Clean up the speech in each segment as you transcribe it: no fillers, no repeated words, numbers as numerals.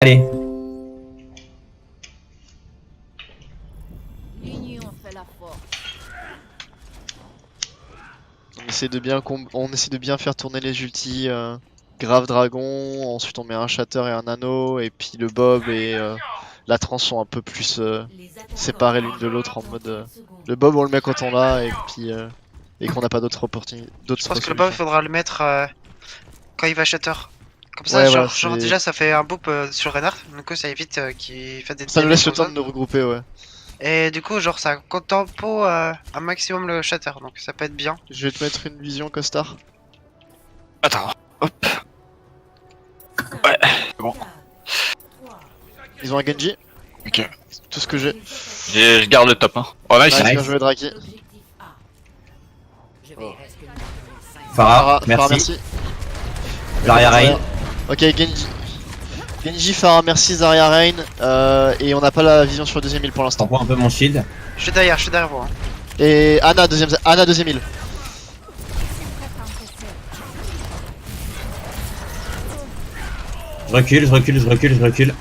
Allez. L'union fait la force. On essaie de bien faire tourner les ultis. Grave dragon, ensuite on met un shatter et un anneau, et puis le bob et la trans sont un peu plus séparés l'une de l'autre en mode. Le bob on le met quand on l'a, et puis et qu'on n'a pas d'autres opportunités. Je pense que le bob faudra le mettre quand il va shatter. Comme ça, Ouais, genre, voilà, genre déjà ça fait un boop sur Reinhardt, du coup ça évite qu'il fasse des Ça nous laisse le dégâts temps sur de nous regrouper, ouais. Et du coup, genre ça contempo un maximum le shatter, donc ça peut être bien. Je vais te mettre une vision costard. Attends, hop. Ouais, c'est bon. Ils ont un Genji, Ok. c'est tout ce que j'ai. Je garde le top. Hein. Oh nice. Nice, bien joué Draki. Farah, Farah, merci. merci. Zarya Reign. Ok, Genji, Farah, merci, Zarya Reign. Et on n'a pas la vision sur le deuxième île pour l'instant. T'envoies un peu mon shield. Je suis derrière vous. Hein. Et Anna, deuxième île. Je recule.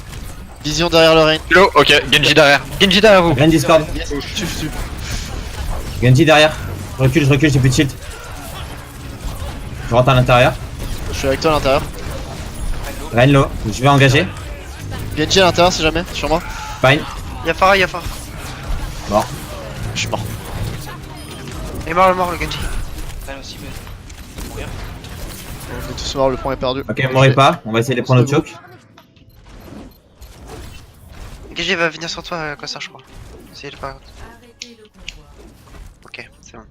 Vision derrière le Reign. Kilo, ok, Genji derrière. Genji derrière vous. Grand Discord. Tue. Genji derrière. Je recule, j'ai plus de shield. Je rentre à l'intérieur. Je suis avec toi à l'intérieur. Reign low, je vais engager. Genji à l'intérieur si jamais, sur moi. Fine. Y'a Farah. Mort. Je suis mort. Il est mort le Genji. On est tous morts, le point est perdu. Ok, mourrez pas, on va essayer de prendre le choke. Genji va venir sur toi, Kossar, je crois. Si il est pas. Ok, c'est bon.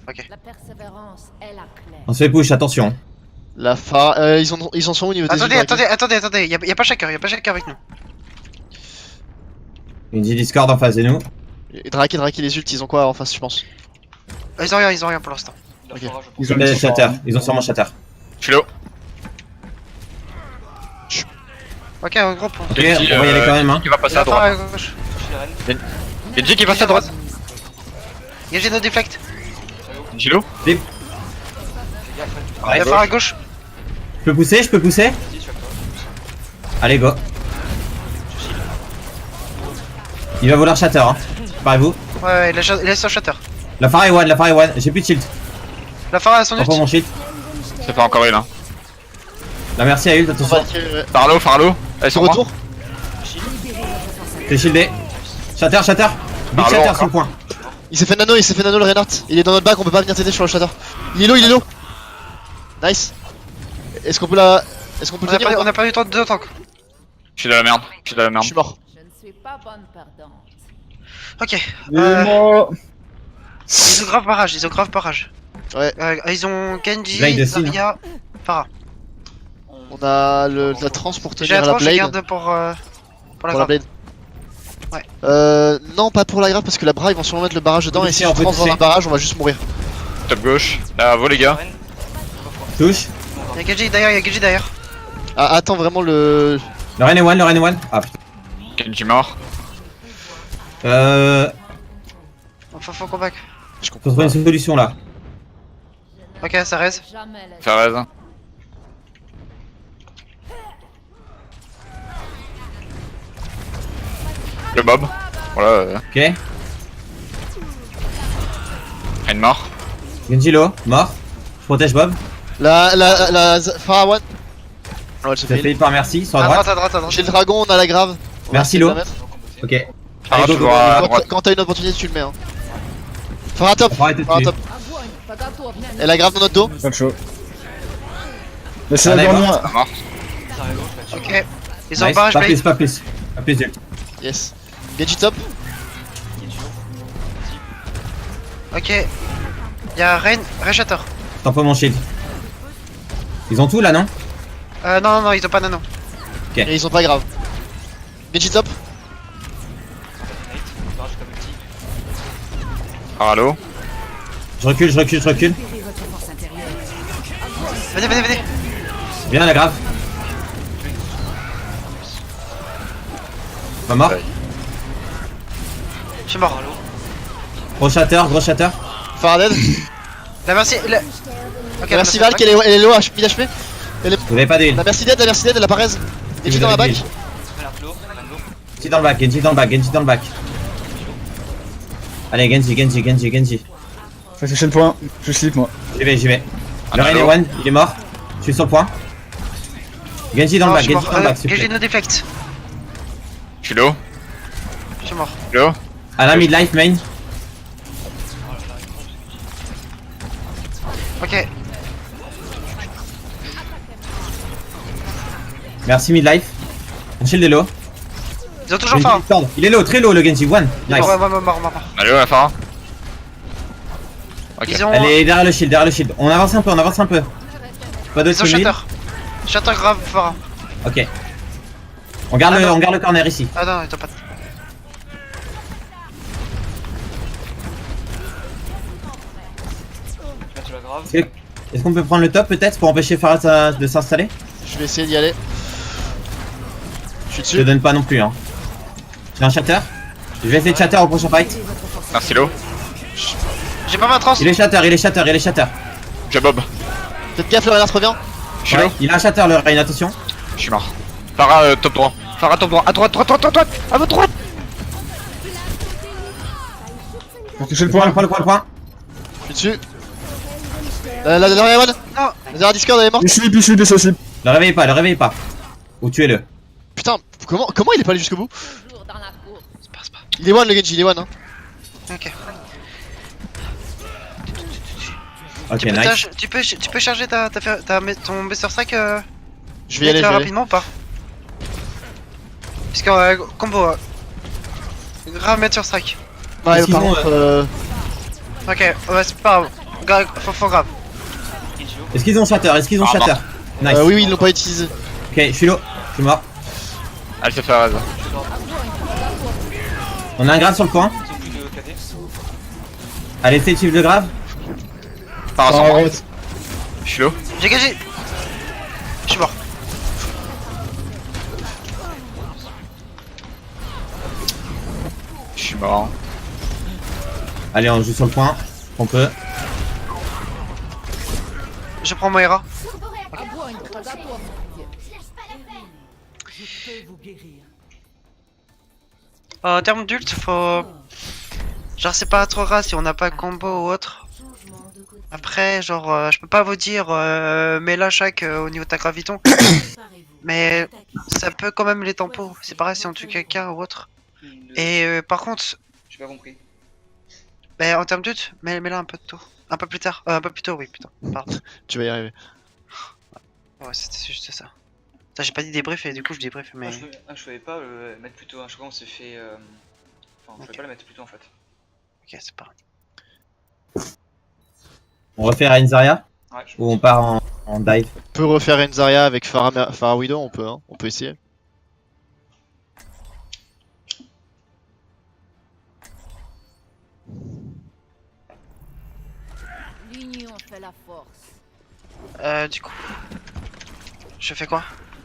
Ok. La persévérance est la clé. On se fait push, attention. La Farah, ils en sont où au niveau des Attendez, y'a pas Shaker avec nous. Genji Discord en face de nous. Et Draki, les ults, ils ont quoi en face, je pense? Ils ont rien pour l'instant. Ok. Ils ont des shatter, ils ont sûrement shatter. Kilo. Ok, en groupe. Ok, on va y aller quand même hein. Qui va passer Y'a à Farah à droite. gauche. Genji qui passe à droite. Genji no deflect. Kilo. Y'a Farah à gauche. Je peux pousser Allez go. Il va vouloir shatter hein. Parlez-vous. Ouais, il a son shatter. La Farah est one, j'ai plus de shield. La Farah a son Prends pas ult. mon shield. C'est pas encore une hein. La merci à ult, attention. Farlo. Elles sont Retour. T'es shieldé. Shatter. Big Parlons shatter encore. sur le point. Il s'est fait nano le Reinhardt. Il est dans notre bac, on peut pas venir t'aider sur le shatter. Il est low. Nice. Est-ce qu'on peut le tenir? On a pas eu le temps de 2 tanks. Je suis dans la merde. Je suis mort. Je ne suis pas bonne perdante. Ok. Ils ont grave barrage. Ouais. Ils ont Genji, Blade aussi, Zarya, Farah. On a la trans pour J'ai tenir la la tranche, je blade. garde pour la Pour la grave. blade. Ouais. Non, pas pour la grave parce que la bras ils vont sûrement mettre le barrage dedans, et si on on peut trans dans toucher. un barrage on va juste mourir. Top gauche. Là, à vous les gars. Touche. Y'a Genji derrière. Ah, attends vraiment le. Le Reign est one. Ah putain. Genji mort. Faut qu'on back. Je Faut comprends trouver pas. une solution là. Ok, ça reste. Jamais la Faire raison. Le Bob. Voilà. Ok. Une mort. Genji low, mort. Je protège Bob. La Farah one. Oh, elle se Ça fait fait heal. par merci, sur À la droite. droite. J'ai le dragon, on a la grave. On va Merci, essayer de Lo. la mettre. Ok. Farah Allez, go, toujours go, à Quand- droite. Quand t'as une opportunité tu le mets hein. Farah top. Farah était Farah dessus. top. Elle a grave dans notre dos. Pas de chaud. Laissez Ah, la d'accord. dernière. Mort. Ok. Ils ont Nice, barrage pas blade. plus, pas plus. Pas plus d'ult. Yes. Genji top. Ok. Y'a Rain Shatter. T'en pas mon shield. Ils ont tout là non? Non, ils ont pas nano. Et ils ont pas grave. Genji top. Farlo. Je recule. Venez. Viens la grave. Pas mort. Ouais. Je suis mort. Gros shatter. Farah dead. La merci. Ok, Merci Val, elle est low, 1000 HP. Vous avez pas d'heal. La merci dead, elle a pas raise. Genji dans la back. Genji dans le back, Genji dans le back, Genji dans le back. Allez, Genji. Ça c'est le point, je slip moi. J'y vais. Ah, Le Rain est allô. one, il est mort. Je suis sur le point. Genji dans le Non, back, je suis Genji mort. dans le back, s'il te Genji plaît. no deflect. Je suis low. Je suis mort. Je suis low. Ana mid-life main. Ok. Merci mid-life. Mon shield est low. Ils ont toujours Genji, faim. tord. Il est low, très low le Genji. One. Nice. Mort. Allez, ouais, Farah. Ok. Ils ont. Elle est derrière le shield. On avance un peu. Pas de Ils ont mid. shatter. Shatter grave fort. Ok. On garde le corner ici. Ah non, ils ont pas de. Est-ce qu'on peut prendre le top peut-être pour empêcher Farah de s'installer? Je vais essayer d'y aller. Je suis Je te dessus. donne pas non plus hein. J'ai un shatter. Je vais essayer de shatter au prochain fight. Merci, low. J'ai pas ma trans. Il est shatter. Je bob. Faites gaffe, le Renard revient. Je suis Ouais, low. il a un shatter le Rain, attention. Je suis mort. Farah, top droit. Farah, top droit. À droite. À votre droite. Pour toucher le Prends point. le point. Je suis dessus. La dernière one. Non. La dernière Discord elle est morte. Il slip, et ça slip. Le réveillez pas. Ou tuez-le. Putain, comment il est pas allé jusqu'au bout? Toujours dans la cour. C'est pas. Il est one le Genji, il est one hein. Ok. Ok, Tu peux, nice. tu peux charger ton Buster Strike Je vais y aller, je vais y aller. rapidement ou pas? Parce que combo. Grave mettre sur Strike. Ouais, Est-ce par qu'ils ont, contre, Ok, ouais, c'est pas grave. Faut grave. Est-ce qu'ils ont shatter? Nice. oui, ils l'ont pas utilisé. Ok, je suis low. Je suis mort. Elle se fait raise. On a un grave sur le point. Allez, c'est chief de grave. Farah, Par sans moi. droite. Je suis low. J'ai gagé. Je suis mort. Je suis mort. Allez, on joue sur le point. On peut. Je prends Moira. Огонь, подготовьте. En termes d'ult, faut. Genre, c'est pas trop rare si on n'a pas combo ou autre. Après, genre, je peux pas vous dire, mets la chaque au niveau de ta graviton. Mais ça peut quand même les tempos. C'est pareil si on tue quelqu'un ou autre. Et par contre, J'ai pas compris. bah, en termes d'ult, mets-la un peu tôt. Un peu plus tard. Un peu plus tôt, oui, putain. Pardon. Tu vas y arriver. Ouais, c'était juste ça. Putain, j'ai pas dit débrief et du coup je débrief, mais. Je savais pas le mettre plus tôt. Je sais pas, on s'est fait. Enfin, je Ok. savais pas le mettre plus tôt en fait. Ok, c'est pareil. On refait Rain Zarya Ouais, je ou on part en dive? On peut refaire une Zarya avec Farah Widow, on peut essayer. L'union fait la force. Du coup. Je fais quoi?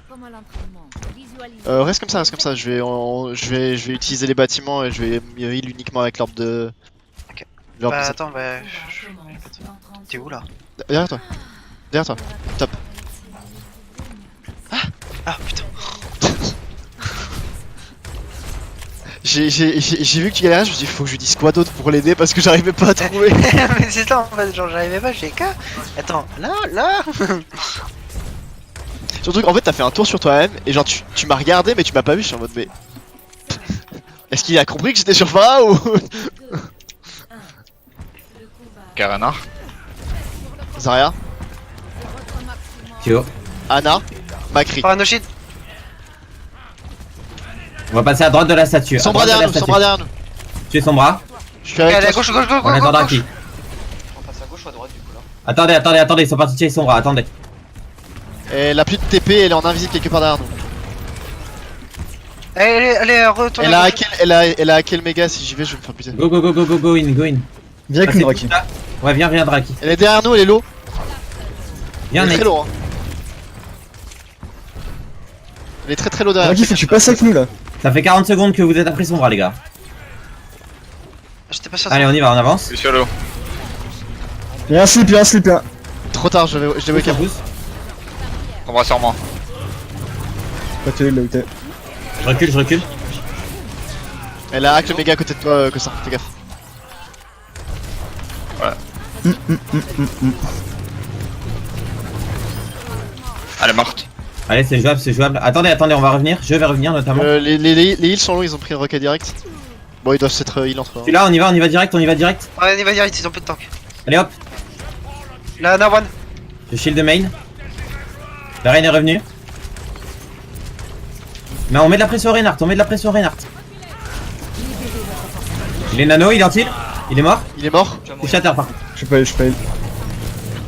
Comme à l'entraînement. Visualisez. Reste comme ça, je vais utiliser les bâtiments et je vais heal uniquement avec l'orbe de... Ok. L'orbe Bah de... attends, bah. T'es où là? Derrière toi. Top. Ah putain. J'ai vu que tu galérais, je me suis dit faut que je lui dise quoi d'autre pour l'aider parce que j'arrivais pas à trouver. Mais c'est ça en fait, genre j'arrivais pas, j'ai qu'à. Attends, là. Surtout qu'en fait t'as fait un tour sur toi-même et genre tu m'as regardé mais tu m'as pas vu, je suis en mode mais... Est-ce qu'il a compris que j'étais sur Farah ou... Karenar. Zarya, Kyo. Anna, Macri. Paranoshid. On va passer à droite de la statue. À Sombra droite de la derrière nous, statue. Sombra derrière nous. Tuez Sombra. Je suis avec Allez, à toi. gauche. On attend gauche. Draki. On passe à gauche ou à droite du coup là. Attendez, ils sont partis tuer Sombra, attendez. Et la plus de TP elle est en invisible quelque part derrière nous. Allez, retourne. Elle a hacké le méga, si j'y vais je vais me faire buter. Go in. Viens avec Passez nous, Draki. tout ça. Ouais, viens Draki. Elle est derrière nous, elle est low. Viens Elle est Nate. très low hein. Elle est très low derrière. Draki, faut que tu passes avec nous là. Ça fait 40 secondes que vous êtes après Sombra les gars. J'étais pas sûr. Allez, on y va, on avance. Je suis sur low. Il y a un slip, là. Trop tard, je l'ai wake up. Sombra sur moi. Pas te là où t'es. Je recule. Elle a hack le méga à côté de toi, Costar, fais gaffe. Elle est morte. Allez, c'est jouable, c'est jouable. Attendez, attendez, on va revenir. Je vais revenir notamment. Les heals sont longs, ils ont pris le rocket direct. Bon, ils doivent s'être heal entre eux. Celui-là, on y va direct, on y va direct. Ouais, on y va direct, ils ont peu de tank. Allez hop, Là, Ana one. je shield de main. La reine est revenue. Mais on met de la pression au Reinhardt, on met de la pression au Reinhardt. Il est nano, il est anti. Il est mort. Il est mort. C'est shatter par contre. Je suis pas heal.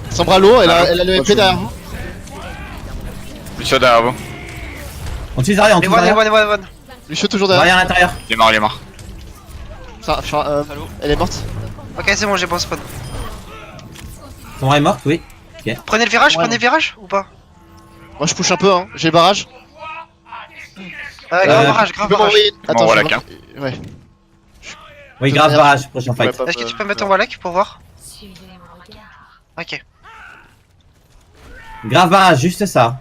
Sombra low, elle a le MP derrière vous. Lucio derrière vous. On tue Zarya, on Les tue one, les Zarya. one, les one. Lucio toujours Zarya derrière. à l'intérieur. Il est mort, il est mort. Elle est morte. Ok, c'est bon, j'ai bon spawn. Sombra est morte, oui. Prenez le virage, Ouais, prenez le virage ou pas? Moi je push un peu, hein. J'ai le barrage. Grave barrage, grave Tu peux barrage. m'envoyer. Attends, Wallach, je hein. Ouais. Oui, grave barrage, prochain fight. Ouais, Est-ce que tu peux mettre ton Wallach pour voir? Ok. Grave barrage, juste ça.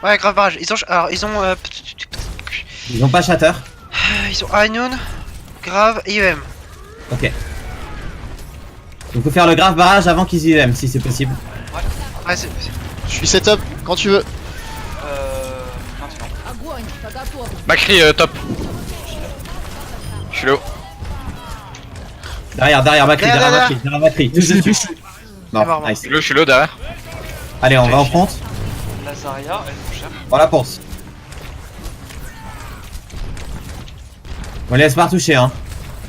Ouais, grave barrage. Alors, Ils ont pas shatter. ils ont Ainun, grave et UM. Ok. Donc faut faire le grave barrage avant qu'ils y aiment, si c'est possible. Ouais, c'est. Je suis setup quand tu veux. Maintenant. Огонь, по готову. Macri top. Je suis low. Derrière Macri, Derrière, derrière Macri. Tous dessus. Non, mort, mort. nice. Je suis low derrière. Allez, on va en front. La Zarya, elle est cher. On la pense. On laisse pas toucher, hein.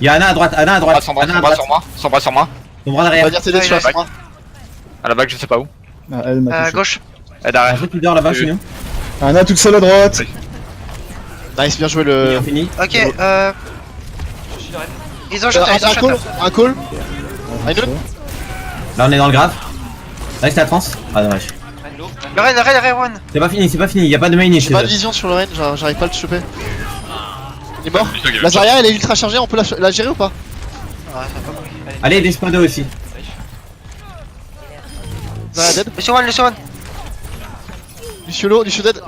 Y'a Ana à droite, Ana à droite. Sombra Ana à sur droite. moi. Sombra sur moi. Sombra On va derrière. dire t'es dessus Ouais, à moi. À la bague, je sais pas où. Ah, elle m'a touché. Gauche. Elle est Un derrière. truc leader là-bas chez nous. Anna toute seule à droite. Nice, bien joué On le. finit. Ok, Je suis la reine. ils ont shot, ils ont Un shot. call. Un call. Ainun. Là, on est dans le grave. Reste la trans. Ah, dommage. Reine low. Le raid one. C'est pas fini. Y'a pas de main J'ai chez pas de eux. vision sur le Ren, j'arrive pas à le choper. Il est mort. Lucio qui La veut Zarya elle est ultra chargée, on peut la gérer ou pas? Ouais, ça va pas bruit. Allez, Despado aussi. Zarya dead. Lucio one. Lucio low, Lucio dead.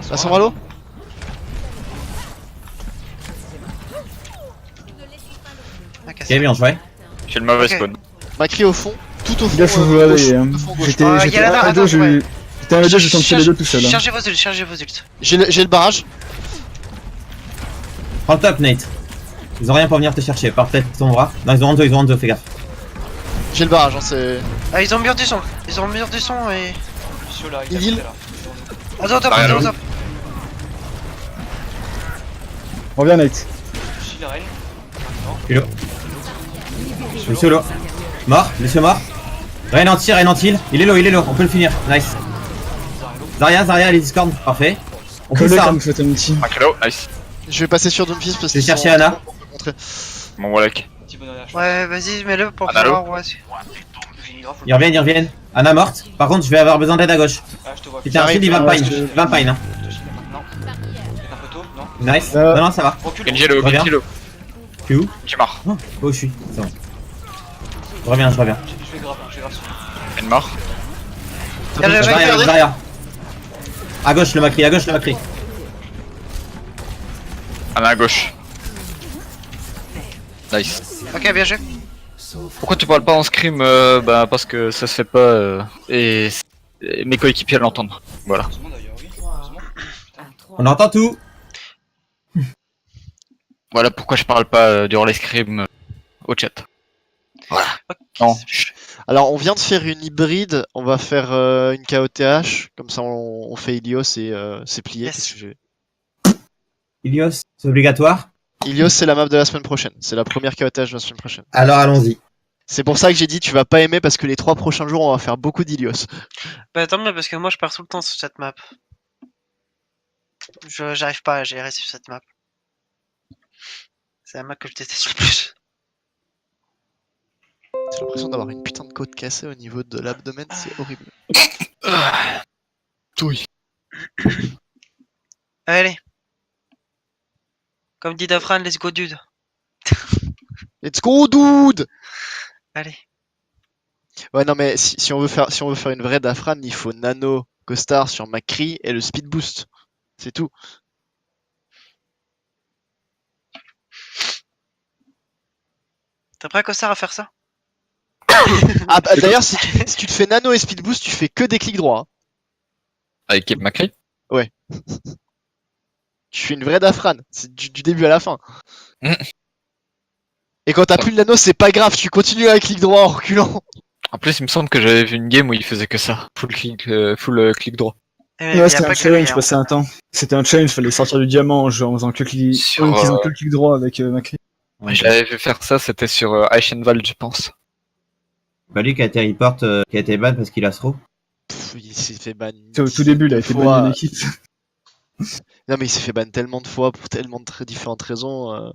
La Sombra low. Ok, Ok, bien joué. J'ai le mauvais Ok. spawn. Macri au fond, tout au fond. Gaffe, vous gauche, réveillez. Hein. tout au fond gauche. J'étais Ah, j'étais y a la 1 attends, 2 ouais. j'étais 1 2 j'ai tenté les deux tout seul. Hein. Chargez vos ults. J'ai le barrage. Prends le top, Nate. Ils ont rien pour venir te chercher. Par peut-être ton bras. Non, ils ont Ando, fais gaffe. J'ai le barrage, hein, c'est. Ah, ils ont mur du son. Et. Lucio là, Il il heal. est là. Attends, Rien, attends. Reviens Nate. Je suis la reine. Je suis solo. Mort, Lucio mort. Reine anti, il est low, on peut le finir. Nice. Zarya, les Discord, parfait. On fait Collé ça. comme faites un petit. Macri low, nice. Je vais passer sur Doomfist parce Je vais qu'ils chercher sont- Ana. pour me montrer. Mon Wallach. Petit bonheur. Ouais, vas-y, mets-le pour Analo. savoir. Ouais, J'ai une grave. Ils reviennent. Anna morte. Par contre, je vais avoir besoin d'aide à gauche. Ah, je te vois. Si t'as un shield, il va ouais, pine. je- Il va pine, hein. Je te shield maintenant. Peut-être un peu tôt, non? Nice. Ça va. Non, ça va. Recule. Genji low, Reviens. Genji low. Tu es où? Je suis mort. Oh, où je suis. C'est bon. Je reviens. Je vais grave sur. Elle est mort. Y'a le mec Zarya, Zarya. À gauche, le Macri. Ana à gauche. Nice. Ok, bien joué. Pourquoi tu parles pas en scrim Bah parce que ça se fait pas et mes coéquipiers l'entendent. Voilà. Heureusement d'ailleurs, oui. Heureusement. On entend tout. Voilà pourquoi je parle pas durant les scrims au chat. Voilà. Non. chut. Alors on vient de faire une hybride, on va faire une KOTH, comme ça on fait Ilios et c'est plié. Yes. parce que j'ai- Ilios, c'est obligatoire. Ilios c'est la map de la semaine prochaine, c'est la première KOTH de la semaine prochaine. Alors allons-y. C'est pour ça que j'ai dit tu vas pas aimer parce que les 3 prochains jours on va faire beaucoup d'Ilios. Bah, tant mieux, parce que moi je perds tout le temps sur cette map. J'arrive pas à gérer sur cette map. C'est la map que je déteste le plus. J'ai l'impression d'avoir une putain de côte cassée au niveau de l'abdomen, c'est horrible. Oui. Allez. Comme dit Dafran, let's go dude. Let's go dude. Allez. Ouais non mais si on veut faire une vraie Dafran, il faut Nano, Costar sur Macri et le speed boost. C'est tout. T'es prêt, Costard, à faire ça? Ah bah d'ailleurs si tu te fais nano et speed boost, tu fais que des clics droits. Hein. Avec Macri. Tu fais une vraie Dafran, c'est du début à la fin. Mm. Et quand t'as plus de nano, c'est pas grave, tu continues à clic droit en reculant. En plus, il me semble que j'avais vu une game où il faisait que ça. Full clic droit. Ouais, c'était un challenge, passé un temps. C'était un challenge, fallait sortir du diamant en faisant que clic, Sur, en utilisant que le clic droit avec Macri. Je l'avais vu faire ça, c'était sur Eichenwald, je pense. Bah lui qui a été report, qui a été ban parce qu'il a throw. Il s'est fait ban. Au tout début, il a été fois. banni de l'équipe. Non mais il s'est fait ban tellement de fois pour tellement de différentes raisons.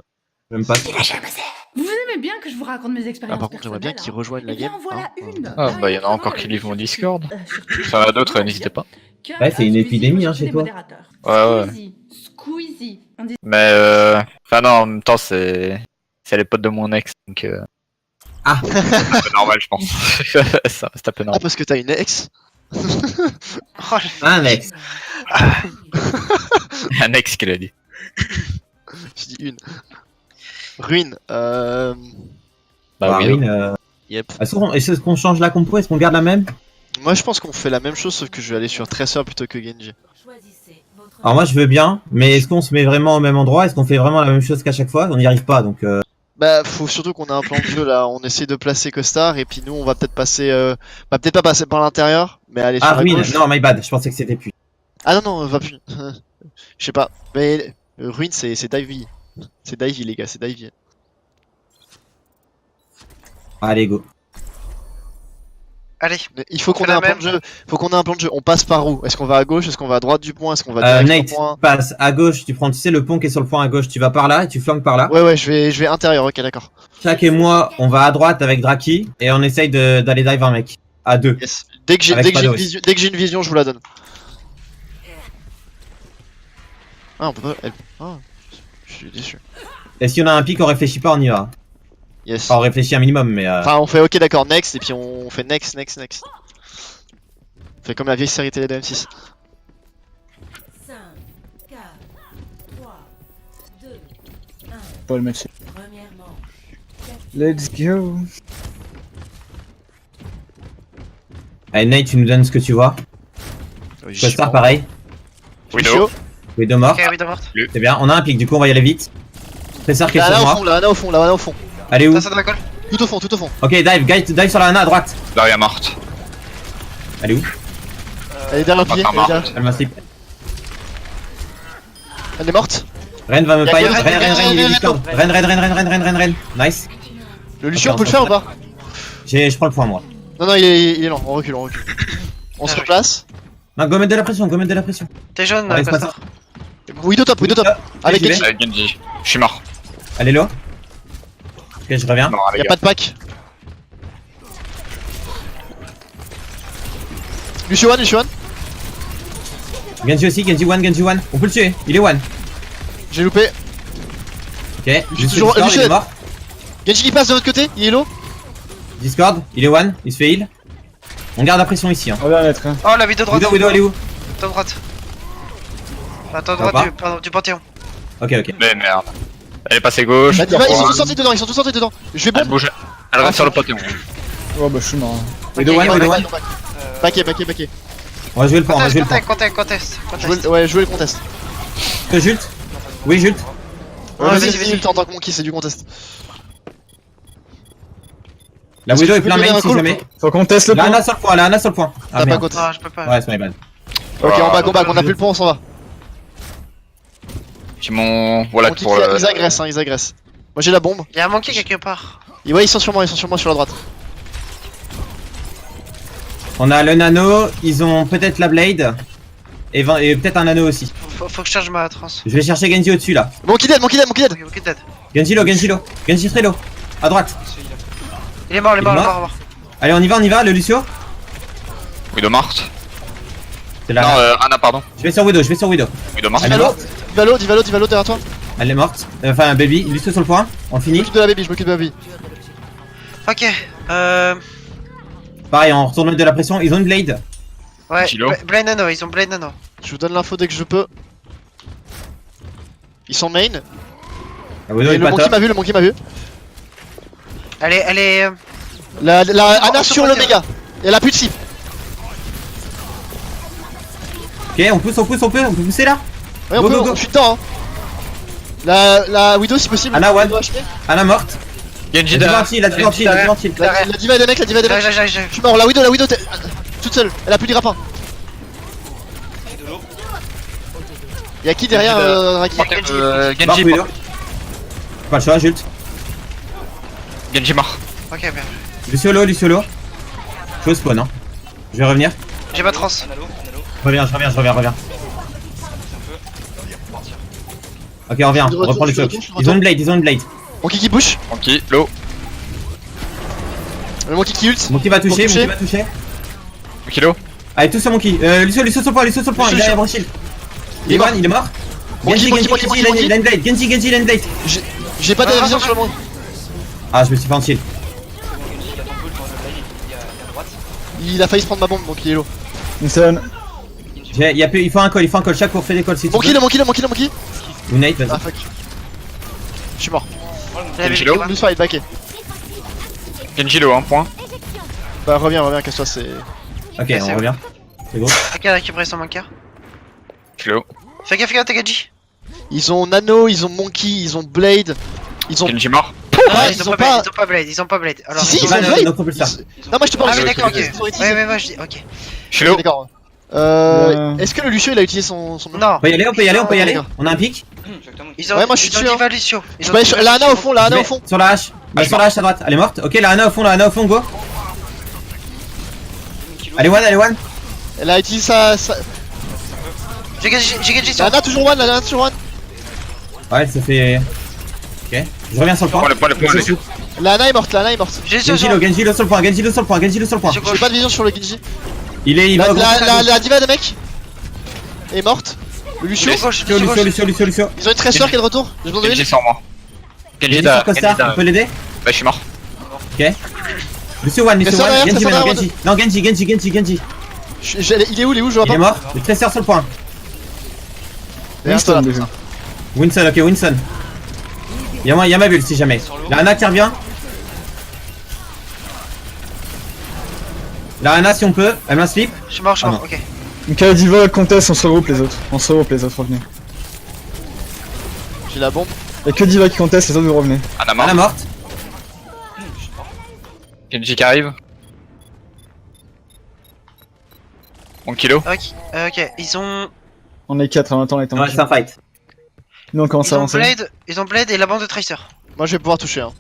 J'aime pas. Vous aimez bien que je vous raconte mes Ah, expériences par contre j'aimerais bien personnelles, qu'il rejoigne la Eh bien, game. en voilà hein. une. Ah, bah, il y en a Là, encore qui le livrent mon sur Discord. sur Ça va d'autres, n'hésitez pas. que Ouais, c'est une Squeezie, épidémie, hein, rechercher chez des toi. modérateurs. Ouais. Squeezie. On dit Mais enfin non, en même temps, c'est les potes de mon ex, donc Ah. c'est un peu normal, je pense. Ça reste un peu Ah normal. parce que t'as une ex. Oh, Un ex. Un ex qui l'a dit. Je dis une. Ruine. Bah Bah, oui. Ruin, Yep. est-ce qu'on change la compo? Est-ce qu'on garde la même? Moi je pense qu'on fait la même chose sauf que je vais aller sur Tracer plutôt que Genji. Alors moi je veux bien, mais est-ce qu'on se met vraiment au même endroit? Est-ce qu'on fait vraiment la même chose qu'à chaque fois? On n'y arrive pas, donc Bah faut surtout qu'on ait un plan de jeu là, on essaie de placer Costard et puis nous on va peut-être passer bah peut-être pas passer par l'intérieur, mais aller sur Ah la Ruin, gauche. non my bad, je pensais que c'était plus. Ah non va plus. Je sais pas. Mais Ruin c'est Divey. C'est Divey les gars, c'est Divey. Allez go. allez. Mais il faut qu'on fait ait la un plan même. de jeu. Faut qu'on ait un plan de jeu. On passe par où? Est-ce qu'on va à gauche? Est-ce qu'on va à droite du point? Est-ce qu'on va direct Nate, au point? passe à gauche, tu prends, tu sais, le pont qui est sur le point à gauche, tu vas par là et tu flanques par là. Ouais je vais intérieur, ok d'accord. Shaq et moi, on va à droite avec Draki et on essaye d'aller dive un mec. À deux. Yes. Dès que j'ai Avec Spados. une vision, je vous la donne. Ah on peut pas. Ah, je suis déçu. Et si on a un pic, on réfléchit pas, on y va. Yes. Enfin, on réfléchit un minimum, mais Enfin on fait ok d'accord next et puis on fait next. On fait comme la vieille série télé de M6. 5, 4, 3, 2, Pas le match. premièrement. Let's go. allez Nate, tu nous donnes ce que tu vois. Costard pareil. Widow. Widow mort. Ok, oui, d'abord. C'est bien, on a un pic, du coup on va y aller vite. Tressor qui est Là sur au moi. fond, là au fond. Allez où? Ça de la colle. Tout au fond. Ok, dive sur la Ana à droite. Daria morte. Elle est où? Elle est derrière le pied, Pas elle est marre. derrière. Elle m'a slip. Elle est morte. Ren va me Y'a pailler. que Ren, Ren, il est Ren, Discord. Ren. Nice. Le Lucio on peut le faire ou pas? Je prends le point moi. Non il est lent, on recule. On se Ah, replace. Non, go mettre de la pression, T'es jaune, Ouais, c'est pas Costard. Widow top. Avec j'y vais. Genji. Avec Genji. Je suis mort. Elle est là. Ok, je reviens. Mort, les Y'a gars. pas de pack. Lucio one. Genji aussi, Genji one. On peut le tuer, il est one. J'ai loupé. Ok, Je suis toujours- Discord, il Lucien. est mort. Genji il passe de l'autre côté, il est low. Discord, il est one, il se fait heal. On garde la pression ici. Hein. On va mettre. Hein. Oh, la vidéo droite. Widow, elle est où? Ta droite. Attends, Ça va droite du Panthéon. Ok. Mais merde. Elle est passée gauche. Bah, ils sont tous sortis dedans. Je vais Elle bomb. bouge. Elle reste sur le Panthéon. Oh bah je suis mort. Widow one. Backé. On va jouer le point, Contest. Jouer le contest. Jult. Oui, Jult. Ouais, vas-y, vas-y, en tant que monkey, c'est du contest. La Est-ce Widow que est tu peux plein donner main un si call jamais. Faut qu'on teste le La point. Ana sur le point, Ah T'as pas merde. contest. Non, je peux pas. Ouais, c'est my bad. Ok, on back, on a plus le point, on s'en va. J'ai mon. Voilà Monkey, pour le. ils agressent. Moi j'ai la bombe. Y'a un monkey quelque part. Et ouais, ils sont sur moi sur la droite. On a le nano, ils ont peut-être la blade. Et peut-être un nano aussi. Faut que je charge ma trans. Je vais chercher Genji au-dessus là. Monkey dead. Ok, dead. Genji low. Genji très low. À droite. Il est mort. Allez, on y va, le Lucio. Widow morte. C'est là. Non, Anna, pardon. Je vais sur Widow. Widow morte. Elle est morte. Divalo derrière toi. Elle est morte. Enfin, baby, Lucio sur le point. On Je finit. m'occupe de la baby. Ok, Pareil, on retourne mettre de la pression. Ils ont une blade. ouais, Kilo. Blind Nano, ils ont Blind Nano. Je vous donne l'info dès que je peux. Ils sont main. La Widow Et est le pas monkey top. m'a vu. Elle est. La Ana on sur se l'Oméga. Elle a plus de cible. Ok, on pousse, on peut pousser là. Ouais, on Go, peut, go, go. je suis dedans. Hein. La Widow si possible. Ana one. Widow HP. Anna morte. Genji La derrière. diva la diva Genji derrière. La diva est des mecs, la diva est des mecs. J'arrive. Je suis mort, la Widow, toute seule. Elle a plus de grappin. Y'a qui derrière Raki? Genji Mort, mort. Pas le choix, Jult. Genji mort. Ok, bien. Luciolo. Je suis au spawn, hein. Je vais revenir. J'ai pas trans. Je reviens. Ok, on revient, Je suis de on reprend les retour, chocs. je suis de Ils ont une blade. Mon kiki push. Monkey, low. Mon kiki ult. Mon qui va toucher, Pour toucher. Monkey low. Allez, tous sur mon qui. Lucio sur le point, il Lucio, a un shield. Il est one, il est mort. Monkey, Genji, Monkey, il a une blade. Genji, il a une blade. J'ai pas de vision sur le monde. Ah, je me suis fait un shield. Il a failli se prendre ma bombe donc il est low. Winston. Il faut un call, chaque cours fait des calls si tu Mon kill, veux. mon kill. Ou Nate, vas-y. Ah fuck. Je suis mort. Genji low. Douce fight, backé. Genji low, 1 point. Bah reviens, casse-toi, c'est. Ok, c'est on bon. revient. C'est gros. Ok, récupérer son manqueur. Low. Fais gaffe, t'es Genji. Ils ont Nano, ils ont Monkey, ils ont Blade. Ils ont. Genji mort. Ah, Ils ont pas Blade. Alors, Si, ils ont- ils ont Blade. No propulsor. Non, moi je te parle Ah, oui, de d'accord, ok. ils ont utilisé. Ouais, je dis, ok. Je suis low. D'accord. Est-ce que le Lucio il a utilisé son. Non, On peut y aller. D'accord. On a un pic. ils ont. Ouais, moi, je suis ils ont dessus, hein. Diva Lucio. Ils ont Bah, Diva la Ana Lucio. au fond, la Ana au fond. Sur la hache. Sur la hache à droite. Elle est morte. Ok, la Ana au fond, go. Allez, one. Elle a utilisé sa. J'ai Genji sur. La Ana toujours one, Ouais, ça fait. Ok. Je reviens sur le point. Le point. La Ana est morte. J'ai sur. Genji low sur le point. Sur J'ai pas de vision sur le Genji. Il va au grand stade. La diva des mecs est morte. Le Lucio. Lucio. Ils ont une tresseur qui est de retour. Je demande de Genji l'huile. sans moi. Genji Genji derrière. sur Costa, on peut l'aider? Bah, je suis mort. Ok. Lucio one. Tresseur derrière, Genji tresseur maintenant, derrière, Non, Genji. Il est où, je vois Il est pas. mort. Le tresseur sur le point. Derrière toi, Winston là. déjà. Winston, ok, Winston. Y'a ma bulle si jamais. La Ana qui revient. La Ana si on peut. Elle m'a slip. Je suis mort, Ah non. ok. Donc à la diva, Comtesse, on se regroupe les autres. Revenez. J'ai la bombe. Y'a que diva qui conteste, les autres vous revenez. Ana mort. Ana morte. Genji qui arrive. Monkey low. Ok, ils ont. On est 4 en attendant les temps. Ouais, c'est un fight. Nous on commence à avancer. Ils ont Blade et la bande de Tracer. Moi je vais pouvoir toucher. Hein.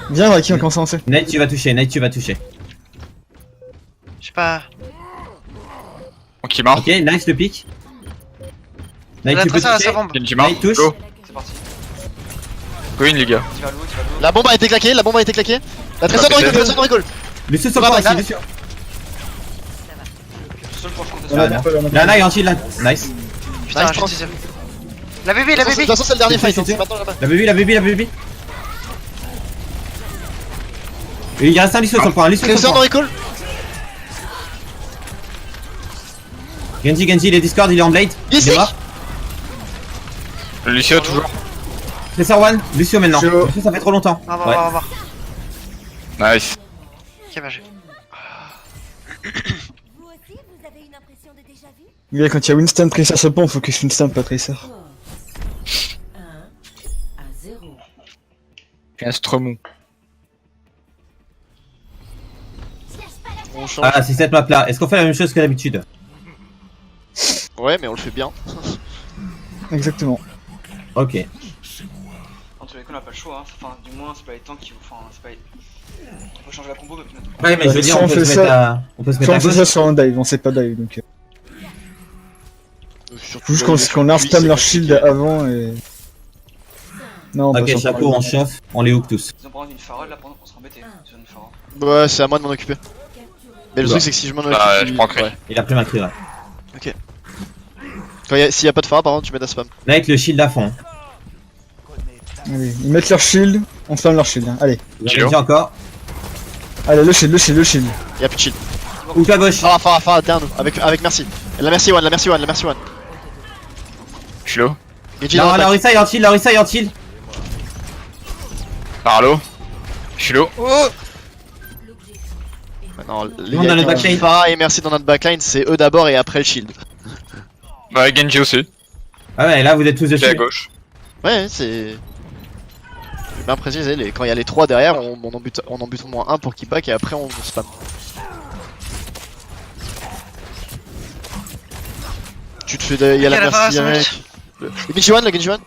Viens Raki, on commence à avancer. Nate, tu vas toucher. Je sais pas. Monkey mort. Ok, nice le pic. Nate, La tu peux Tracer a toucher. sa bombe. Genji mort. Nate touche. Low. C'est parti. Go in, les gars. Tu vas low. La bombe a été claquée. La tresseur de rigole. Lucio sur le Bah, point bah, aussi, Lucio. Tout seul pour je compte On a Ana. pas, on a pas. La Ana est en shield là. Nice. Putain, Nice je trans. suis désolé. La bébé. De toute façon c'est le dernier C'est fight. tout, C'est maintenant là-bas. La baby. Et il reste un Lucio sur le point. Tresseur de recall. Genji, il est Discord, il est en blade. Il Ici. est mort. Le Lucio toujours. Tressor one. Lucio maintenant. Lucio. Lucio, ça fait trop longtemps. On va Ouais. voir. Nice. Ok, bah j'ai. Vous aussi, vous avez une impression de déjà vu? Gars, quand il y a Winston Tracer sur le pont, faut que je Winston pas Tracer. 1 à 0. J'ai un Stromou. On change. Ah, c'est cette map là. Est-ce qu'on fait la même chose que d'habitude? Ouais, mais on le fait bien. Exactement. Ok. En tous les cas, on n'a pas le choix. Hein. Enfin, du moins, c'est pas les tanks qui vous. Enfin, c'est pas. On peut changer la combo, mais peut-être. Ouais, mais je veux dire, Si on on peut fait se mettre ça- à. On peut se Soit mettre à on fait gauche. ça sur un dive, on sait pas dive donc. Faut juste qu'on leur spam leur shield avant et. Non, pas Ok, sur chapeau, on chauffe, on les hook tous. Ils ont pas une farole là, pendant qu'on se embêtait. Ils ont une farole. Ouais, c'est à moi de m'en occuper. Mais le Bah. truc c'est que si je m'en occupe. Bah, je prends Crane. ouais. Il a pris ma cri, ouais. S'il y a pas de phare, par contre, tu mets à spam. Avec le shield à fond. Allez, ils mettent leur shield, on spam leur shield. Hein. Allez, Genji encore. allez, le shield. Y'a plus de shield. Hook à gauche. Phare, derrière nous. Avec merci. La merci one. Je suis low. Genji Non, dans la l'attaque. Orisa est en shield, Par low. Je suis low. Maintenant, les On a gars le qui ont backline. Pharah et Merci dans notre backline, c'est eux d'abord et après le shield. Bah, Genji aussi. Ah ouais, là vous êtes tous Qui est à dessus. gauche. Ouais, c'est. J'ai bien précisé, quand il y a les 3 derrière, on en bute au moins un pour qu'il back et après on spam. Tu te fais. Il y a la Ok, la Merci Pharah, avec. ça Le Genji One, le Genji One.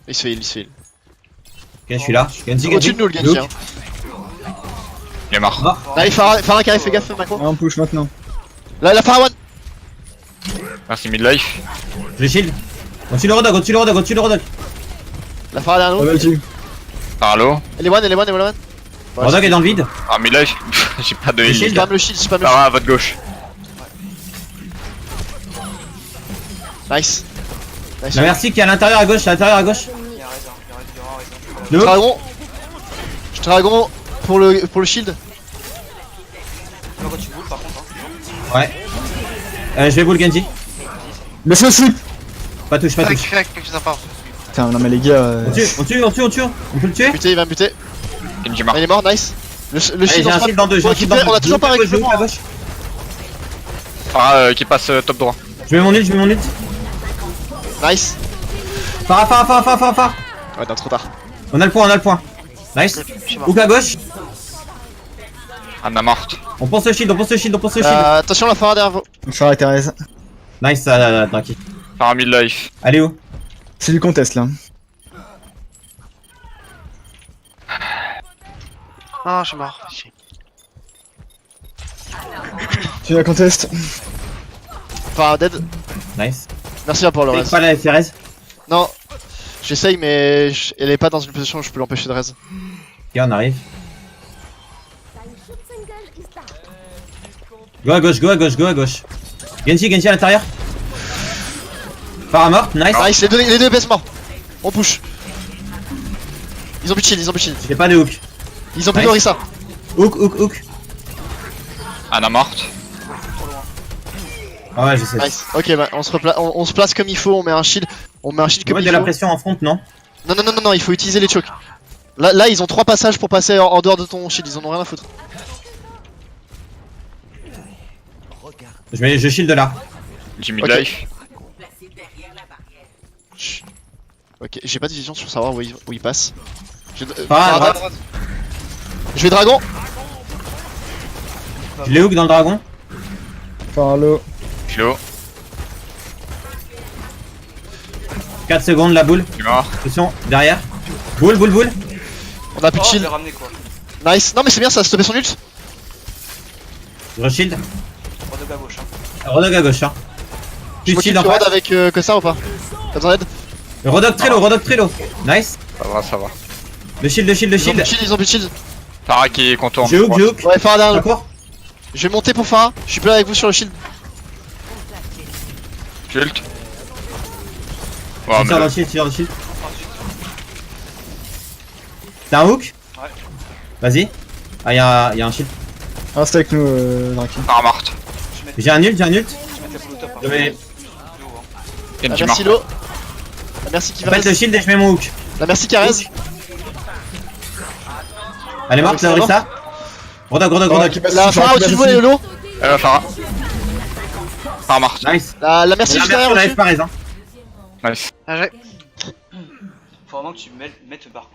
Il se fait heal, il se fait heal. Ok, je suis là. Genji, Au-dessus de nous le Genji. Hein. Il est mort. Allez, Pharah qui arrive, fais gaffe, Macro. Ah, on push maintenant. Là, la Pharah One. Merci midlife. Je shield. Au-dessus le Rodog, au-dessus le Rodog, au-dessus le Rodog. La Pharah derrière Ah, nous. vas-y. Parlo. Elle est one, elle est one, elle est one. Rodog est dans le vide. Ah, midlife. J'ai pas de Le heal. shield. Spam le shield, spam le Pharah à votre gauche. shield. Nice. Nice. La Merci qui est à l'intérieur à gauche, à l'intérieur à gauche. Il y a raison, il y aura raison. Le hook. Dragon. Je dragon pour le shield. Là, quand tu boules, par contre, hein. Ouais. Je vais bull Genji. Laisse-le slip. Pas touche, pas touche. Fais quelque chose à part. Putain, non mais les gars. On tue. On peut le tuer. Buté, il va me buter. Genji mort. Il est mort, nice. Le Allez, shield j'ai un en shield dans deux, j'ai on un shield dans deux. a toujours pas Je récupéré. à gauche. Pharah qui passe top droit. Je mets mon ult, Nice. Farah. Ouais, non, trop tard. On a le point. Nice. Je suis mort. Hook à gauche. Anna morte. On pense le shield. Attention, la Pharah derrière vous. Farah et Thérèse. Nice, tranquille. Pharah midlife. Allez où? C'est du contest là. Ah, je suis mort. Tu la contest. Pharah dead. Nice. Merci pour le Fais reste. pas la Thérèse. Non. J'essaye, mais elle est pas dans une position où je peux l'empêcher de raise. Ok, on arrive. Go à gauche. Genji à l'intérieur. Farah morte, nice. Nice, les deux PS morts. On push. Ils ont plus de shield, J'ai pas de hook. Ils ont plus Nice. d'Orisa. Hook. Anna morte. Ah ouais, je sais. Nice. Ok, bah, on se place comme il faut, on met un shield. On comme mettre il de la faut. pression en front, non? Non, il faut utiliser les chokes. Là, ils ont 3 passages pour passer en dehors de ton shield, ils en ont rien à foutre. Je shield là. Genji midlife. Ok, j'ai pas de vision sur savoir où il passe. Farah à droite. Je vais dragon. Je l'ai hook dans le dragon. Farah low. Je suis low. 4 secondes, la boule. Je suis mort. Attention, derrière. Boule. On a plus de Oh, je shield. l'ai ramené quoi. Nice. Non, mais c'est bien, ça a stoppé son ult. Je re-shield. Rodog à gauche, hein. Rodog à gauche, hein. Je Plus de shield m'occupe en du rod face. avec que ça ou pas? T'as besoin d'aide? Rodog très low. Nice. Ça va. Le shield. Ils ont plus de shield. Pharah qui contourne. J'ai hook. Ouais, Farah derrière nous. D'accord. Je vais monter pour Farah. Je suis plus là avec vous sur le shield. J'ai ult. Tu Ouais, tires dans mais le shield. T'as un hook? Ouais. Vas-y. Ah, y'a un shield. Reste avec nous, Draki. Pharah morte. Je vais mettre J'ai un ult. la boule au top. Hein. Je mets. Low, hein. La Genji merci mort. Lo. La merci qui Je pète le reste. shield et je mets mon hook. La merci qui reste. Elle est morte, la Orisa. Rodog. qui passe La sous Farah au-dessus de vous, elle est low. Pharah. Pharah morte. Nice. La merci juste derrière on au-dessus. arrive pas raison. Nice. Ah, j'ai- Faut vraiment que tu mettes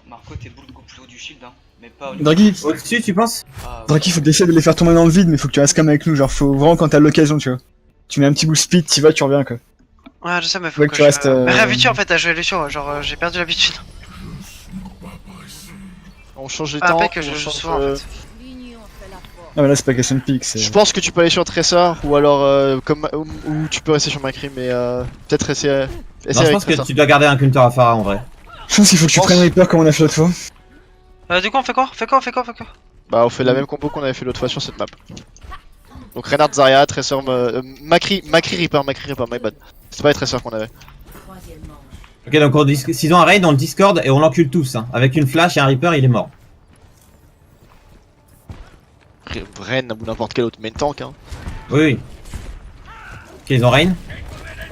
Marco tes boules beaucoup plus haut du shield, hein. Mais pas au niveau. Draki, Au-dessus, tu penses? Ah, ouais. Draki, faut que t'essaies de les faire tomber dans le vide, mais faut que tu restes comme avec nous. Genre, faut vraiment quand t'as l'occasion, tu vois. Tu mets un petit bout speed, t'y vas, tu reviens quoi. Ouais, je sais, mais faut Ouais, que que tu restes, Mais réhabitue en fait à jouer Lucio, genre j'ai perdu l'habitude. On change les Ah, temps. après que on je joue change, souvent en fait. Ah, mais là, c'est pas question de pique, c'est. Je pense que tu peux aller sur Tracer ou alors ou tu peux rester sur Macri, mais peut-être essayer Non, je avec pense que Tracer. tu dois garder un counter à Farah en vrai. Je pense qu'il faut que tu pense- prennes Reaper comme on a fait l'autre fois. Du coup, on fait quoi? Fais quoi? Bah, on fait la même compo qu'on avait fait l'autre fois sur cette map. Donc Reinhardt, Zarya, Tracer, Macri Reaper, my bad. C'était pas les Tracer qu'on avait. Ok, donc s'ils ont un raid, on le Discord et on l'encule tous. Hein. Avec une flash et un Reaper, il est mort. Ren ou n'importe quel autre main tank, hein. Oui. Ok, ils ont rain.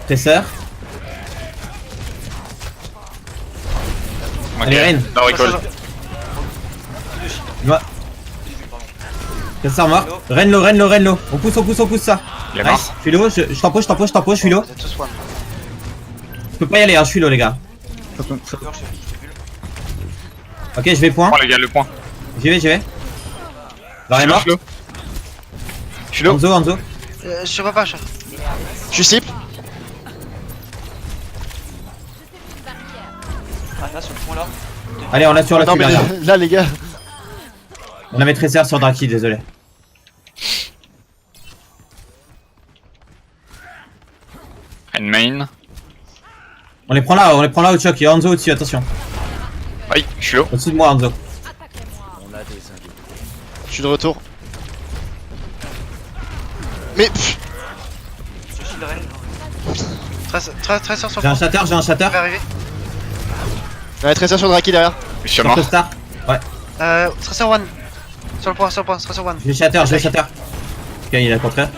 Tracer. Ok. Allez, Rain. No recall. Va. Casseur mort. Renlo. On pousse ça. Il est Nice. mort. Je suis low, je t'en push, je suis low. Vous êtes tous one. Je peux pas y aller, hein, je suis low les gars. Peur, je fais bulle. Ok, je vais point. Prends les gars le point. J'y vais. Zarya est mort. Je suis low. Hanzo. Je vois pas, je... Je suis cible. Ana sur le point là. Allez, on l'a sur la Non mais derrière. là les gars. On avait Tracer sur Draki, désolé. Une main. On les prend là au choc. Il y a Hanzo au-dessus, attention. Oui, je suis low. Au-dessus de moi, Hanzo. Je suis de retour. Mais pff, Je shield Ren. Très sur son J'ai un point. shatter. Il va arriver. ouais, Tracer sur Draki derrière. Je suis Sur mort. le star. Tracer one. Sur le point, Tracer one. Je vais shatter. Ok, il a contraire.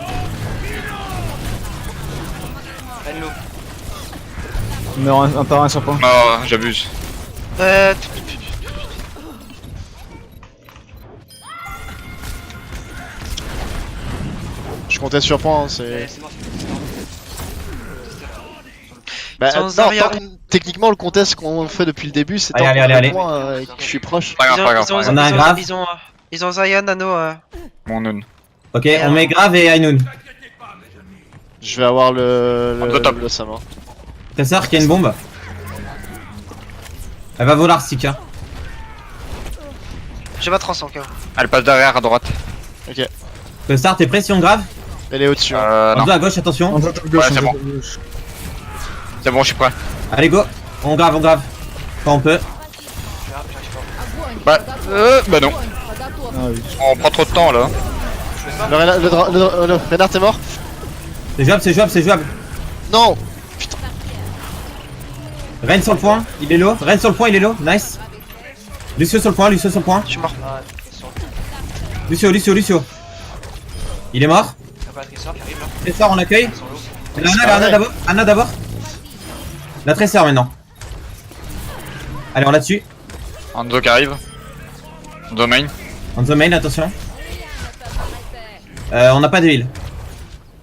Ren low. On meurt un par un sur point. Non, j'abuse. Euh... Je comptais sur point, hein, c'est. C'est mort. Bah, Sans non, Zarya. techniquement le contest qu'on fait depuis le début c'est Allez. point et que je suis proche. Pas grave. On a un grave. Ils ont Zarya, Nano. Mon nun. Ok, on met grave et Ainun. Je vais avoir On peut top. le Sama. Tracer qui a une bombe. Elle va voler stick, hein. J'ai pas trans encore. Elle passe derrière à droite. Tracer, t'es pression grave. Elle est au-dessus. Hein. Non. Hanzo à gauche, attention. On top gauche, Ouais, c'est on bon. top gauche. C'est bon, je suis prêt. Allez, go. On grave. Quand on peut. Bah non. Ah oui. On prend trop de temps là. Le Renard t'es mort. C'est jouable. Non. Ren sur le point, il est low. Nice. Lucio sur le point. Je suis mort. Ah, Tressor. Lucio. Il est mort. Y'a pas Tressor qui arrive là. Tracer, on accueille. Ils sont low. Anna d'abord. La Tracer maintenant. Allez, on l'a dessus. Hanzo qui arrive. Domain. On the main, attention. On n'a pas de heal.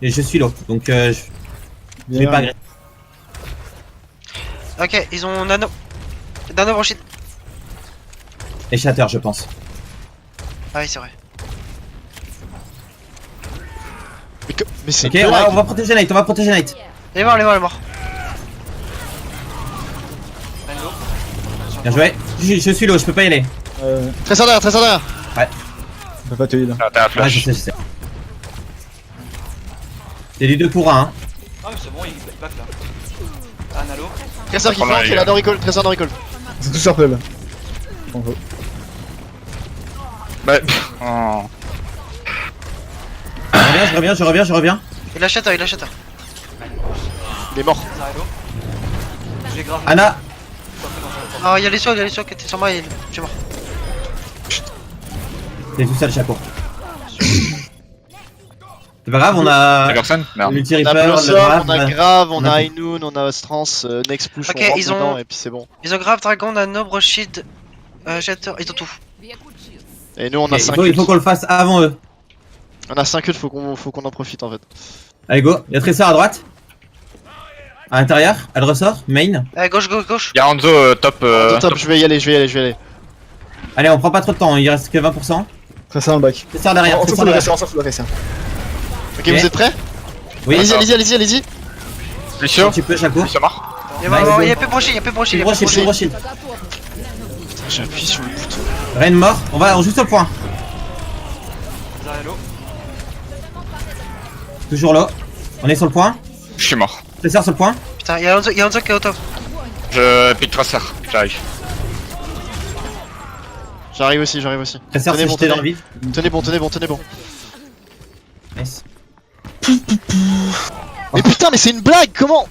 Et je suis low, donc je vais Bien. pas agresser. Ok, ils ont Nano. Nano branché. Et shatter, je pense. Ah oui, c'est vrai. Mais c'est Ok, une on blague. va protéger Knight. Il est mort. Ren low. Bien joué. Je suis low, je peux pas y aller. Tressor derrière. On peut pas te heal. Ah, t'as la Ouais, je flash. sais. C'est du 2 pour 1. Hein. Ah, mais c'est bon, il back là. Ana low. Tressor qui Pas mal, flanque les et la gars. no recall. Tressor no recall. C'est tout sur pub. On veut. Bah, oh. Je reviens. Il a shatter. Il est mort. Zarya low. J'ai grave. Anna, Oh, il y a les sauts qui étaient sur moi et je suis mort. t'es tout seul, Chaco. C'est pas grave, on a Y'a personne? le Merde. multi On a Reaper, le Blossom, grave. on a Grave, on on a a Ainun, on a Strance, Next Push, Ok, on rentre ils ont- dedans et puis c'est bon. Ils ont grave Dragon, Nano, Brochid, Shatter, ils ont tout. Et nous on Ok, a il 5 faut ults. qu'on le fasse avant eux. On a 5 ults, faut qu'on en profite en fait. Allez, go. Il y a Tracer à droite. À l'intérieur, elle ressort. Main. Gauche. Y'a Hanzo top. Top, je vais y aller. Allez, on prend pas trop de temps, il reste que 20%. Très ça dans le bac. Tracer derrière. On s'en Tracer fout le derrière. reste, on s'en fout le reste. Ok, vous êtes prêts? Oui, Allez-y. Lucio. tu peux, Chaco. Lucio mort. Il Nice. y a plus Brochid, Il broche. J'appuie sur le bouton. Ren mort. On joue sur le point. Zarya low. Toujours là. On est sur le point. Je suis mort. Tracer sur le point. Putain, il y a Hanzo qui est au top. Je pique tracer. J'arrive. J'arrive aussi. Tracer Tenez s'est bon, jeté dans le tenez. vide. Tenez bon. Nice. Mais putain, mais c'est une blague, comment?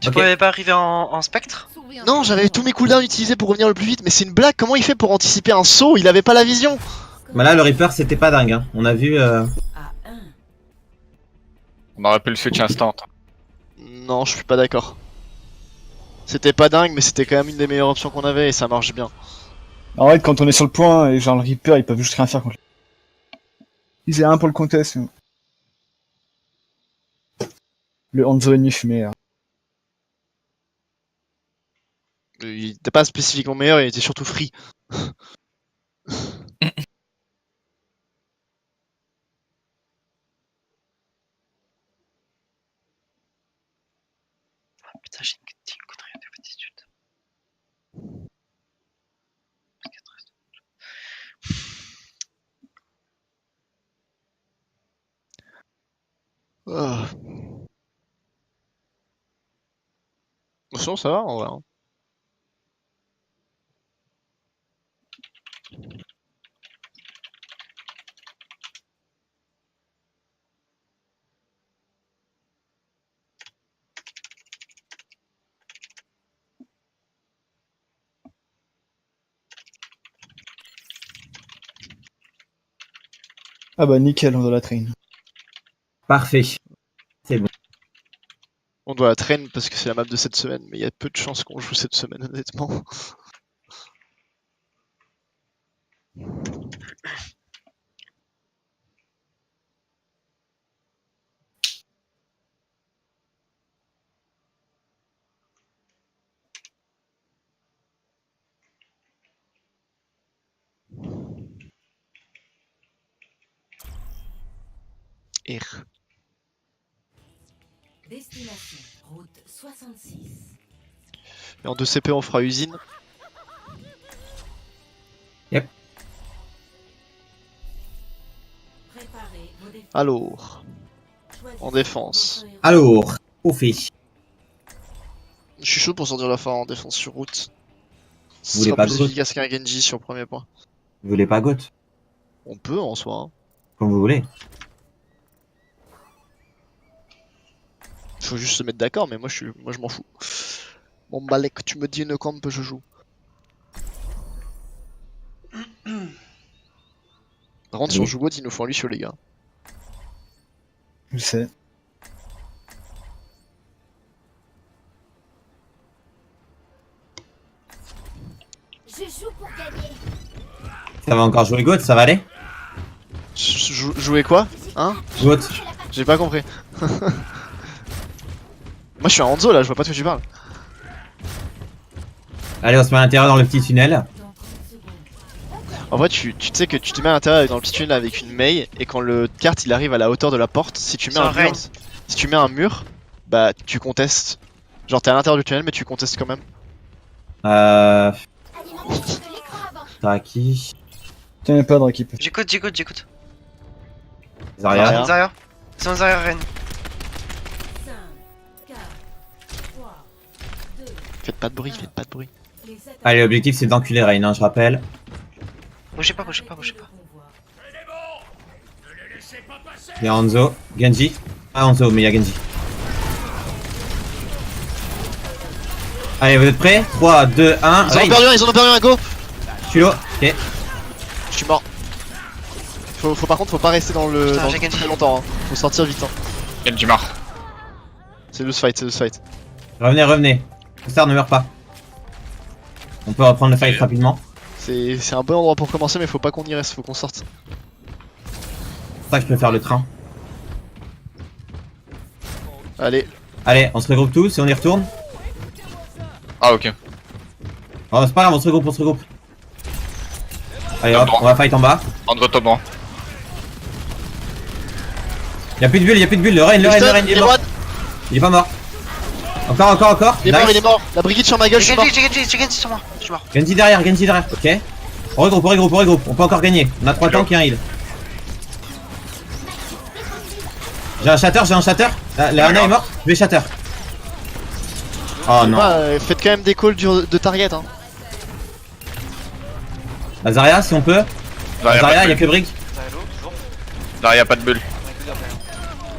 Tu Ok. pouvais pas arriver en spectre? Non, j'avais tous mes cooldowns utilisés pour revenir le plus vite, mais c'est une blague, comment il fait pour anticiper un saut? Il avait pas la vision. Bah là, le Reaper, c'était pas dingue. Hein. On a vu. On aurait pu le switch instant. Non, je suis pas d'accord. C'était pas dingue, mais c'était quand même une des meilleures options qu'on avait et ça marche bien. En fait, quand on est sur le point, et genre le Reaper, ils peuvent juste rien faire contre lui. Ils aient un pour le contest. Mais... Le Hanzo ennemi fumé. Là. Il était pas spécifiquement meilleur, il était surtout free. Putain, j'ai une connerie de petite. Ah. Sinon ça va en vrai. Hein. Ah bah nickel, on doit la train. Parfait. C'est bon. On doit la traîne parce que c'est la map de cette semaine, mais il y a peu de chances qu'on joue cette semaine honnêtement. R. Destination, route 66. Et en 2 CP on fera usine. Préparez vos défenses. Alors, Choisissez en défense. votre héros. Alors, au fait. Je suis chaud pour sortir la fin en défense sur route. Ce Vous voulez sera pas plus de efficace qu'un Genji sur le premier point. Vous voulez pas goth? On peut en soi. Hein. Comme vous voulez. Faut juste se mettre d'accord, mais moi je m'en fous. Bon Malek, tu me dis une camp, je joue. Par contre, si on joue God, il nous faut un Lucio, les gars. Je sais. Je joue pour gagner. Ça va encore jouer goth, ça va aller? Jouer quoi? Hein? Goth. J'ai pas compris. Moi je suis un Hanzo là, je vois pas de quoi tu parles. Allez, on se met à l'intérieur dans le petit tunnel. Dans 30 secondes. En vrai, tu sais que tu te mets à l'intérieur dans le petit tunnel avec une Mei, et quand le kart il arrive à la hauteur de la porte, si tu mets Ça un mur, règne. si tu mets un mur, bah tu contestes. Genre t'es à l'intérieur du tunnel, mais tu contestes quand même. Draki. T'en as pas de équipe. J'écoute. Zarya. Zarya. Zarya. Ils ont Zarya Reine. 5, 4, 3, 2, Faites pas de bruit, faites pas de bruit. les attaques. Allez, l'objectif c'est d'enculer Rain, hein, je rappelle. Bougez pas. Il y a Hanzo. Genji. Ah, Hanzo, mais il y a Genji. Allez, vous êtes prêts? 3, 2, 1. Ils en ont perdu un, go! Je suis là. Ok. Je suis mort. Par contre, faut pas rester dans le Putain, dans j'ai le gagné. très longtemps. Hein. Faut sortir vite. Hein. Genji mort. C'est loose fight. Revenez. Star ne meurt pas. On peut reprendre le fight rapidement. C'est un bon endroit pour commencer, mais faut pas qu'on y reste, faut qu'on sorte. C'est pour ça que je peux faire le train. Allez, Allez, on se regroupe tous et on y retourne. Ah ok. Oh, c'est pas grave, on se regroupe. Allez hop, on va fight en bas. Entre top bon. Y'a plus de bulle, le Rain, il est mort. Il est pas mort. Encore. Il est mort, Nice. il est mort. La brigade sur ma gueule, je J'ai suis mort. Genji sur moi. Je suis mort. Genji derrière, ok. On regroupe, on peut encore gagner. On a 3 tanks et un heal. J'ai un shatter. La Ana est morte, je vais shatter. Oh non. Faites quand même des calls de target. Hein. La Zarya, si on peut. Zarya, Zarya, pas de y'a bulle. que Brick. Hello, toujours. Zarya, pas de bulle.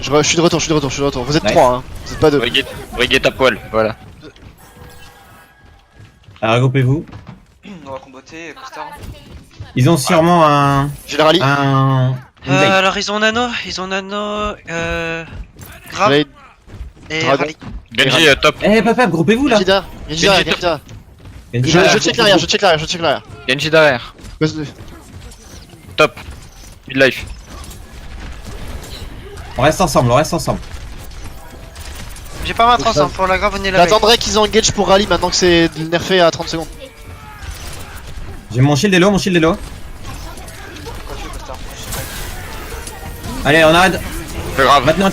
Je suis de retour. Vous êtes Nice. 3, hein. Vous êtes pas 2. Brigade à poil, voilà. Alors regroupez-vous. On va comboter, Costa. Ils ont sûrement un. J'ai le rallye. une bait. Alors ils ont nano. Grave. Blade. Et Dragon. rallye. Genji top. Eh, papa, groupez-vous là. Genji derrière, Genji derrière, Genji derrière. Genji, Je check l'arrière, je check l'arrière, je check l'arrière. Genji derrière. Top. Midlife. On reste ensemble, on reste ensemble. J'ai pas ma trans hein, pour la grave, on est là. J'attendrai qu'ils engage pour rallye maintenant que c'est nerfé à 30 secondes. J'ai mon shield est low, mon shield est low. Quoi tu veux, Costa? Allez, on arrête. C'est grave. Maintenant,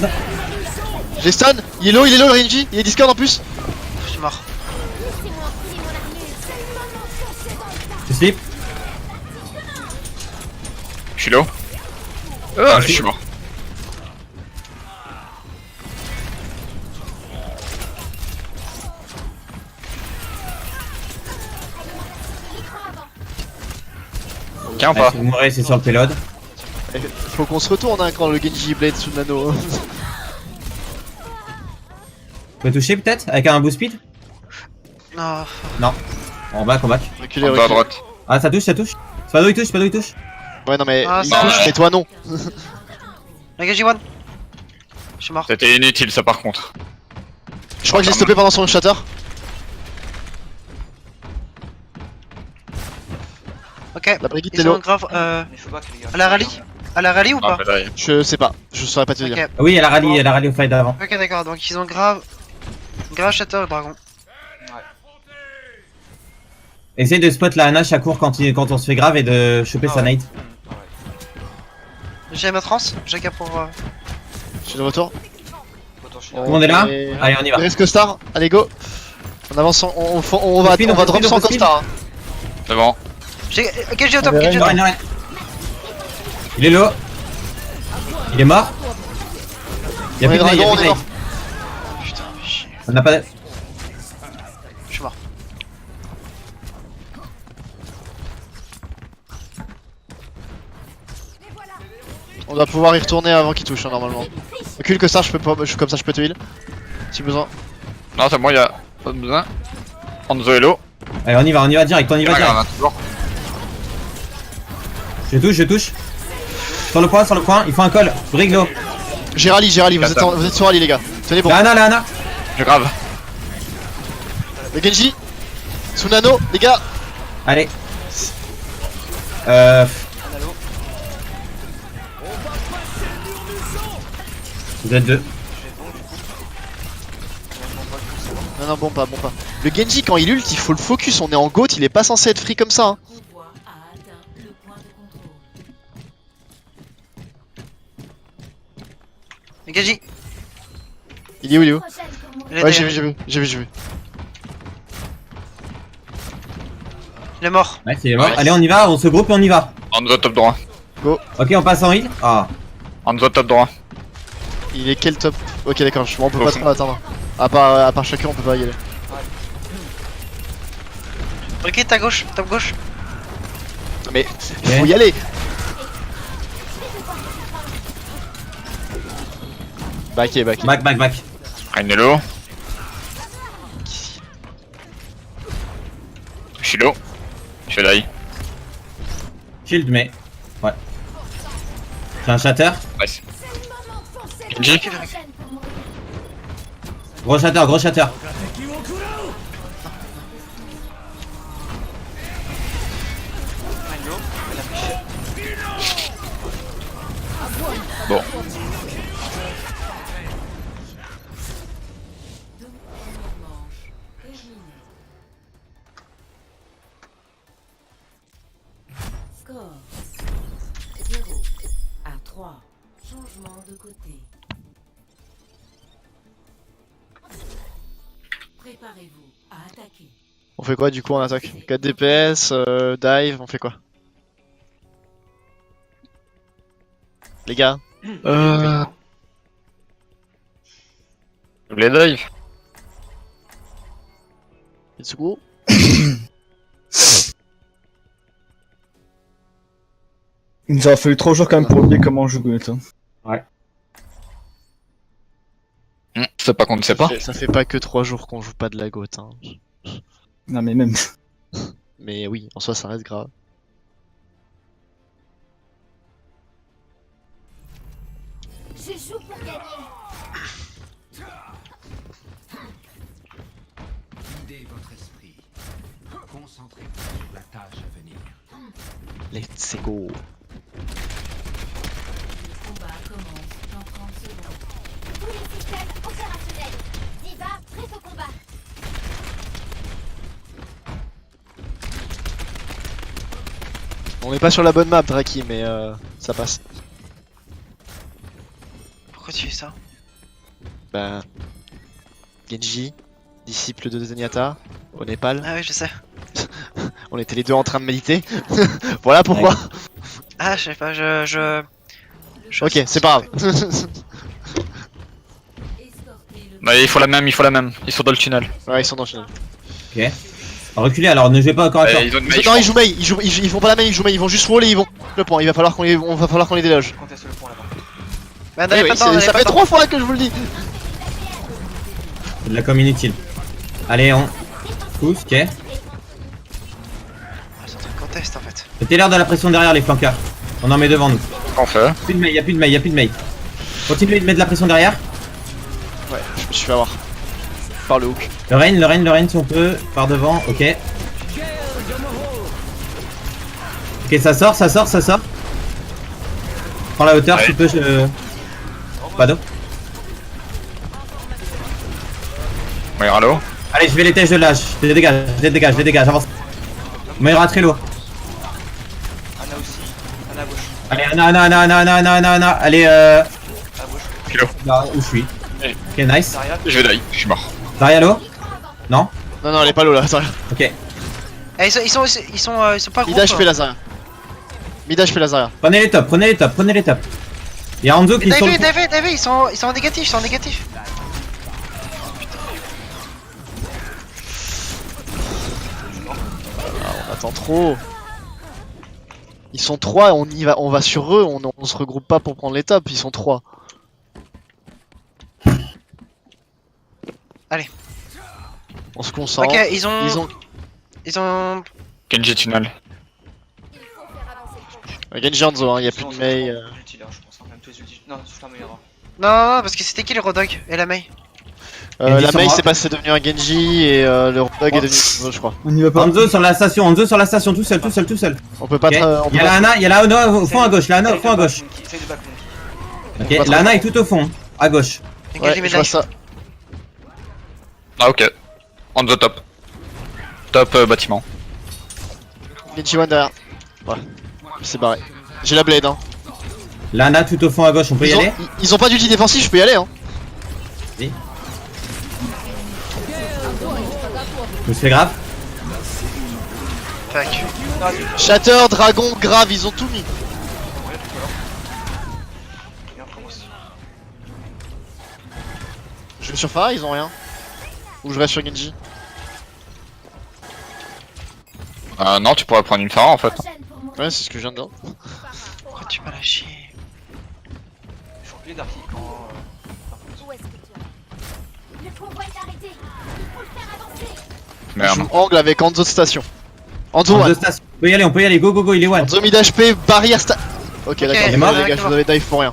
J'ai stun, il est low le Renji, il est Discord en plus. Je suis mort. tu slip. Je suis low. Je suis mort. Tiens Ouais, pas. si vous mourrez, c'est sur le payload. Faut qu'on se retourne hein, quand le Genji blade sous le nano. Vous pouvez toucher peut-être avec un boost speed? Non. Non. On back, on back. Reculez, En bas à reculez. droite. Ah, ça touche, ça touche. Spado il touche, Spado il touche. Ouais non mais Ah, il ça touche, va. mais toi non. La G1. Je suis mort. C'était inutile ça par contre. Je crois que j'ai stoppé pendant son shatter. Ok. La Brigitte est Ils ont low. grave. Il faut back les gars. À la rallye? À la rallye ou Ah, pas? bah, là, Je sais pas, je saurais pas te dire. Ok. Ah oui, elle a rallye au fight d'avant. Ok, d'accord. Donc ils ont grave. Grave Shatter et Dragon. Essaye de spot la Hana chaque cours quand on se fait grave et de choper Ah sa ouais. nade. Ah ouais. J'ai ma trans. J'ai qu'à pour. Je suis de retour. Autant je suis Tout le monde est là? Et- Allez, on y va. Il reste que Star, allez go. On avance, on va speed, on drop speed, sans on speed. Star. Hein. C'est bon. J'ai. Ok, j'ai au top. Ah, J'ai au top. Non, rien. Il est low. Il est mort. Il y a On est plus de nade, il y a dragon, plus de on est nade. mort. Putain, fais chier. On n'a pas de... Je suis mort. On doit pouvoir y retourner avant qu'il touche hein, normalement. Recule que ça, je peux pas, comme ça je peux te heal. Si besoin. Non c'est bon y'a pas de besoin. Hanzo est low. Allez, on y va direct, on y va Pas grave direct. hein, toujours. Je touche. Sur le coin, il faut un call. Briglo. J'ai rallye, vous êtes sur rallye les gars. Tenez bon. La Hana. J'ai grave. Le Genji. Sous nano, les gars. Allez. Vous êtes deux. Non, bon pas. Le Genji quand il ult, il faut le focus, on est en GOAT, il est pas censé être free comme ça. Hein. Convoi a atteint le point de contrôle. Gaji. Il est où Prochaine pour mon Il est Ouais, derrière. j'ai vu. Il est mort. Ouais, c'est mort. Nice. Allez, on y va, on se groupe et on y va. Hanzo top droit. Ok, on passe en heal. Ah. Hanzo top droit. Il est quel top? Ok d'accord, on peut Au pas fond. trop attendre. À part chacun on peut pas y aller. Ok, ta gauche, top gauche. Mais faut y aller. Back. Back. Rain est low. Je suis low. Je fais die. Shield, mais. Ouais. J'ai un shatter. Nice. Genji. prochaine pour mon Gros shatter. Bon. manche. Terminé. Score 0 à 3. Changement de côté. Préparez-vous à attaquer. On fait quoi du coup en attaque? 4 DPS, dive, on fait quoi? Les gars, Vous voulez dive? Itsugu? Il nous aura fallu 3 jours quand même pour oublier comment on joue Gauntlet. Hein. C'est pas qu'on ne sait pas. Ça fait pas que 3 jours qu'on joue pas de la GOAT. Hein. Non mais même. Mais oui, en soi ça reste grave. Je joue pour gagner. Let's go. Le combat commence dans 30 secondes. Tous les systèmes opérationnels. Diva, prête au combat. On est pas sur la bonne map, Draki, mais ça passe. Pourquoi tu fais ça? Bah. Genji, disciple de Zenyatta, au Népal. Ah oui, je sais. On était les deux en train de méditer. Voilà pourquoi. Ouais. Ah, je sais pas, je... Ok, c'est pas grave. Escortez le Bah, il faut la même, il faut la même. Ils sont dans le tunnel. Ouais, ils sont dans le tunnel. Ok. Reculez alors, ne jouez pas encore à corps. Ils ont une Non, ils jouent Mei, ils font pas la main, ils jouent Mei, ils vont juste roll et ils vont. Le point, il va falloir qu'on les déloge. Conteste le point là-bas. Mais Eh n'allez oui, pas dedans, n'allez ça pas fait dedans. 3 fois que je vous le dis. C'est de la com inutile. Allez, on pousse, ok. Ils sont en train de contest en fait. Mettez l'air de la pression derrière les flanqueurs. On en met devant nous. On fait. Plus de mail, y'a plus de mail, y'a plus de mail. Continuez de mettre de la pression derrière. Ouais, je me suis fait avoir. Par le hook. Le rain si on peut. Par devant, ok. Ok, ça sort. Prends la hauteur, Ouais. tu peux. Pas d'eau. Ouais, allo. Allez, je vais les tèches de l'âge. Je les dégage, avance. Moira très lourd. Anna aussi. Anna à gauche. Allez, Anna. Allez, À gauche. Kilo. là où je suis. Ouais. Ok, nice. Zarya. Je vais die, je suis mort. Daria low. Non. Non, elle est pas low là, attends. Ok. Eh, ils sont pas Mid gros. HP Lazaria. Mid HP Lazaria. Prenez les tops. Il y a Hanzo qui sont. David, ils sont en négatif, On attend trop. Ils sont 3, on va sur eux, on se regroupe pas pour prendre les tops, ils sont 3. Allez. On se concentre. Ok, ils ont... Genji tunnel. Genji Hanzo, hein, y a plus de Mei. Ulti là, je pense. Même tous les ultis. Non, sauf la meilleure. Non, parce que c'était qui le Rodog et la Mei? Genji La sur Mei moi. c'est passé devenu un Genji et le Rodog est devenu Hanzo, je crois. On y va pas. Hanzo sur la station, tout seul. On peut pas. Ok. on peut Il y a pas- la Ana, il y a la Ana au fond à gauche, la Ana au fond à gauche. Essaye de back Monkey. Ok, la Ana est tout au fond, à gauche. Ouais, je vois ça. Ah, ok. On the top. Top bâtiment. Genji one derrière. Ouais. C'est barré. J'ai la blade, hein. La Ana tout au fond à gauche, on peut y aller. Ils ont pas d'ulti défensif, je peux y aller, hein. Je me fais grave. Fuck. Shatter, dragon, grave, ils ont tout mis. Bien, commence. Je vais sur Pharah, ils ont rien. Ou je reste sur Genji. Non, tu pourrais prendre une Pharah en fait. Ouais, c'est ce que je viens de dire. Pourquoi tu m'as lâché? Je suis reculé Darky quand. Où est-ce que tu es? Le convoi est arrêté. Il faut le faire avancer. Je Merde. joue angle avec Hanzo de station. Hanzo En deux one. stations. On peut y aller, go, il est one. Hanzo mid HP, barrière sta. Ok, d'accord, il est mort. les gars, je vous avais dive pour rien.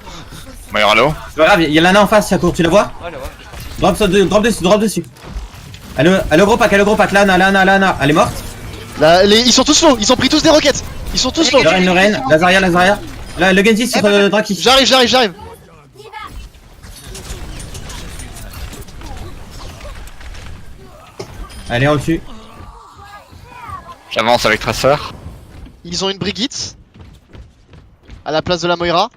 Ouais, allo. C'est pas grave, il y a la Ana en face, Chacour, tu la vois? Ouais, là, ouais. Drop dessus. Allez, gros pack, la Ana, elle est morte. Là, ils sont tous low, ils ont pris tous des roquettes. Ils sont tous low. Le Rain, la Zarya. Là, le Genji sur Draki. J'arrive. Allez, on le tue. J'avance avec Tracer. Ils ont une Brigitte. À la place de la Moira.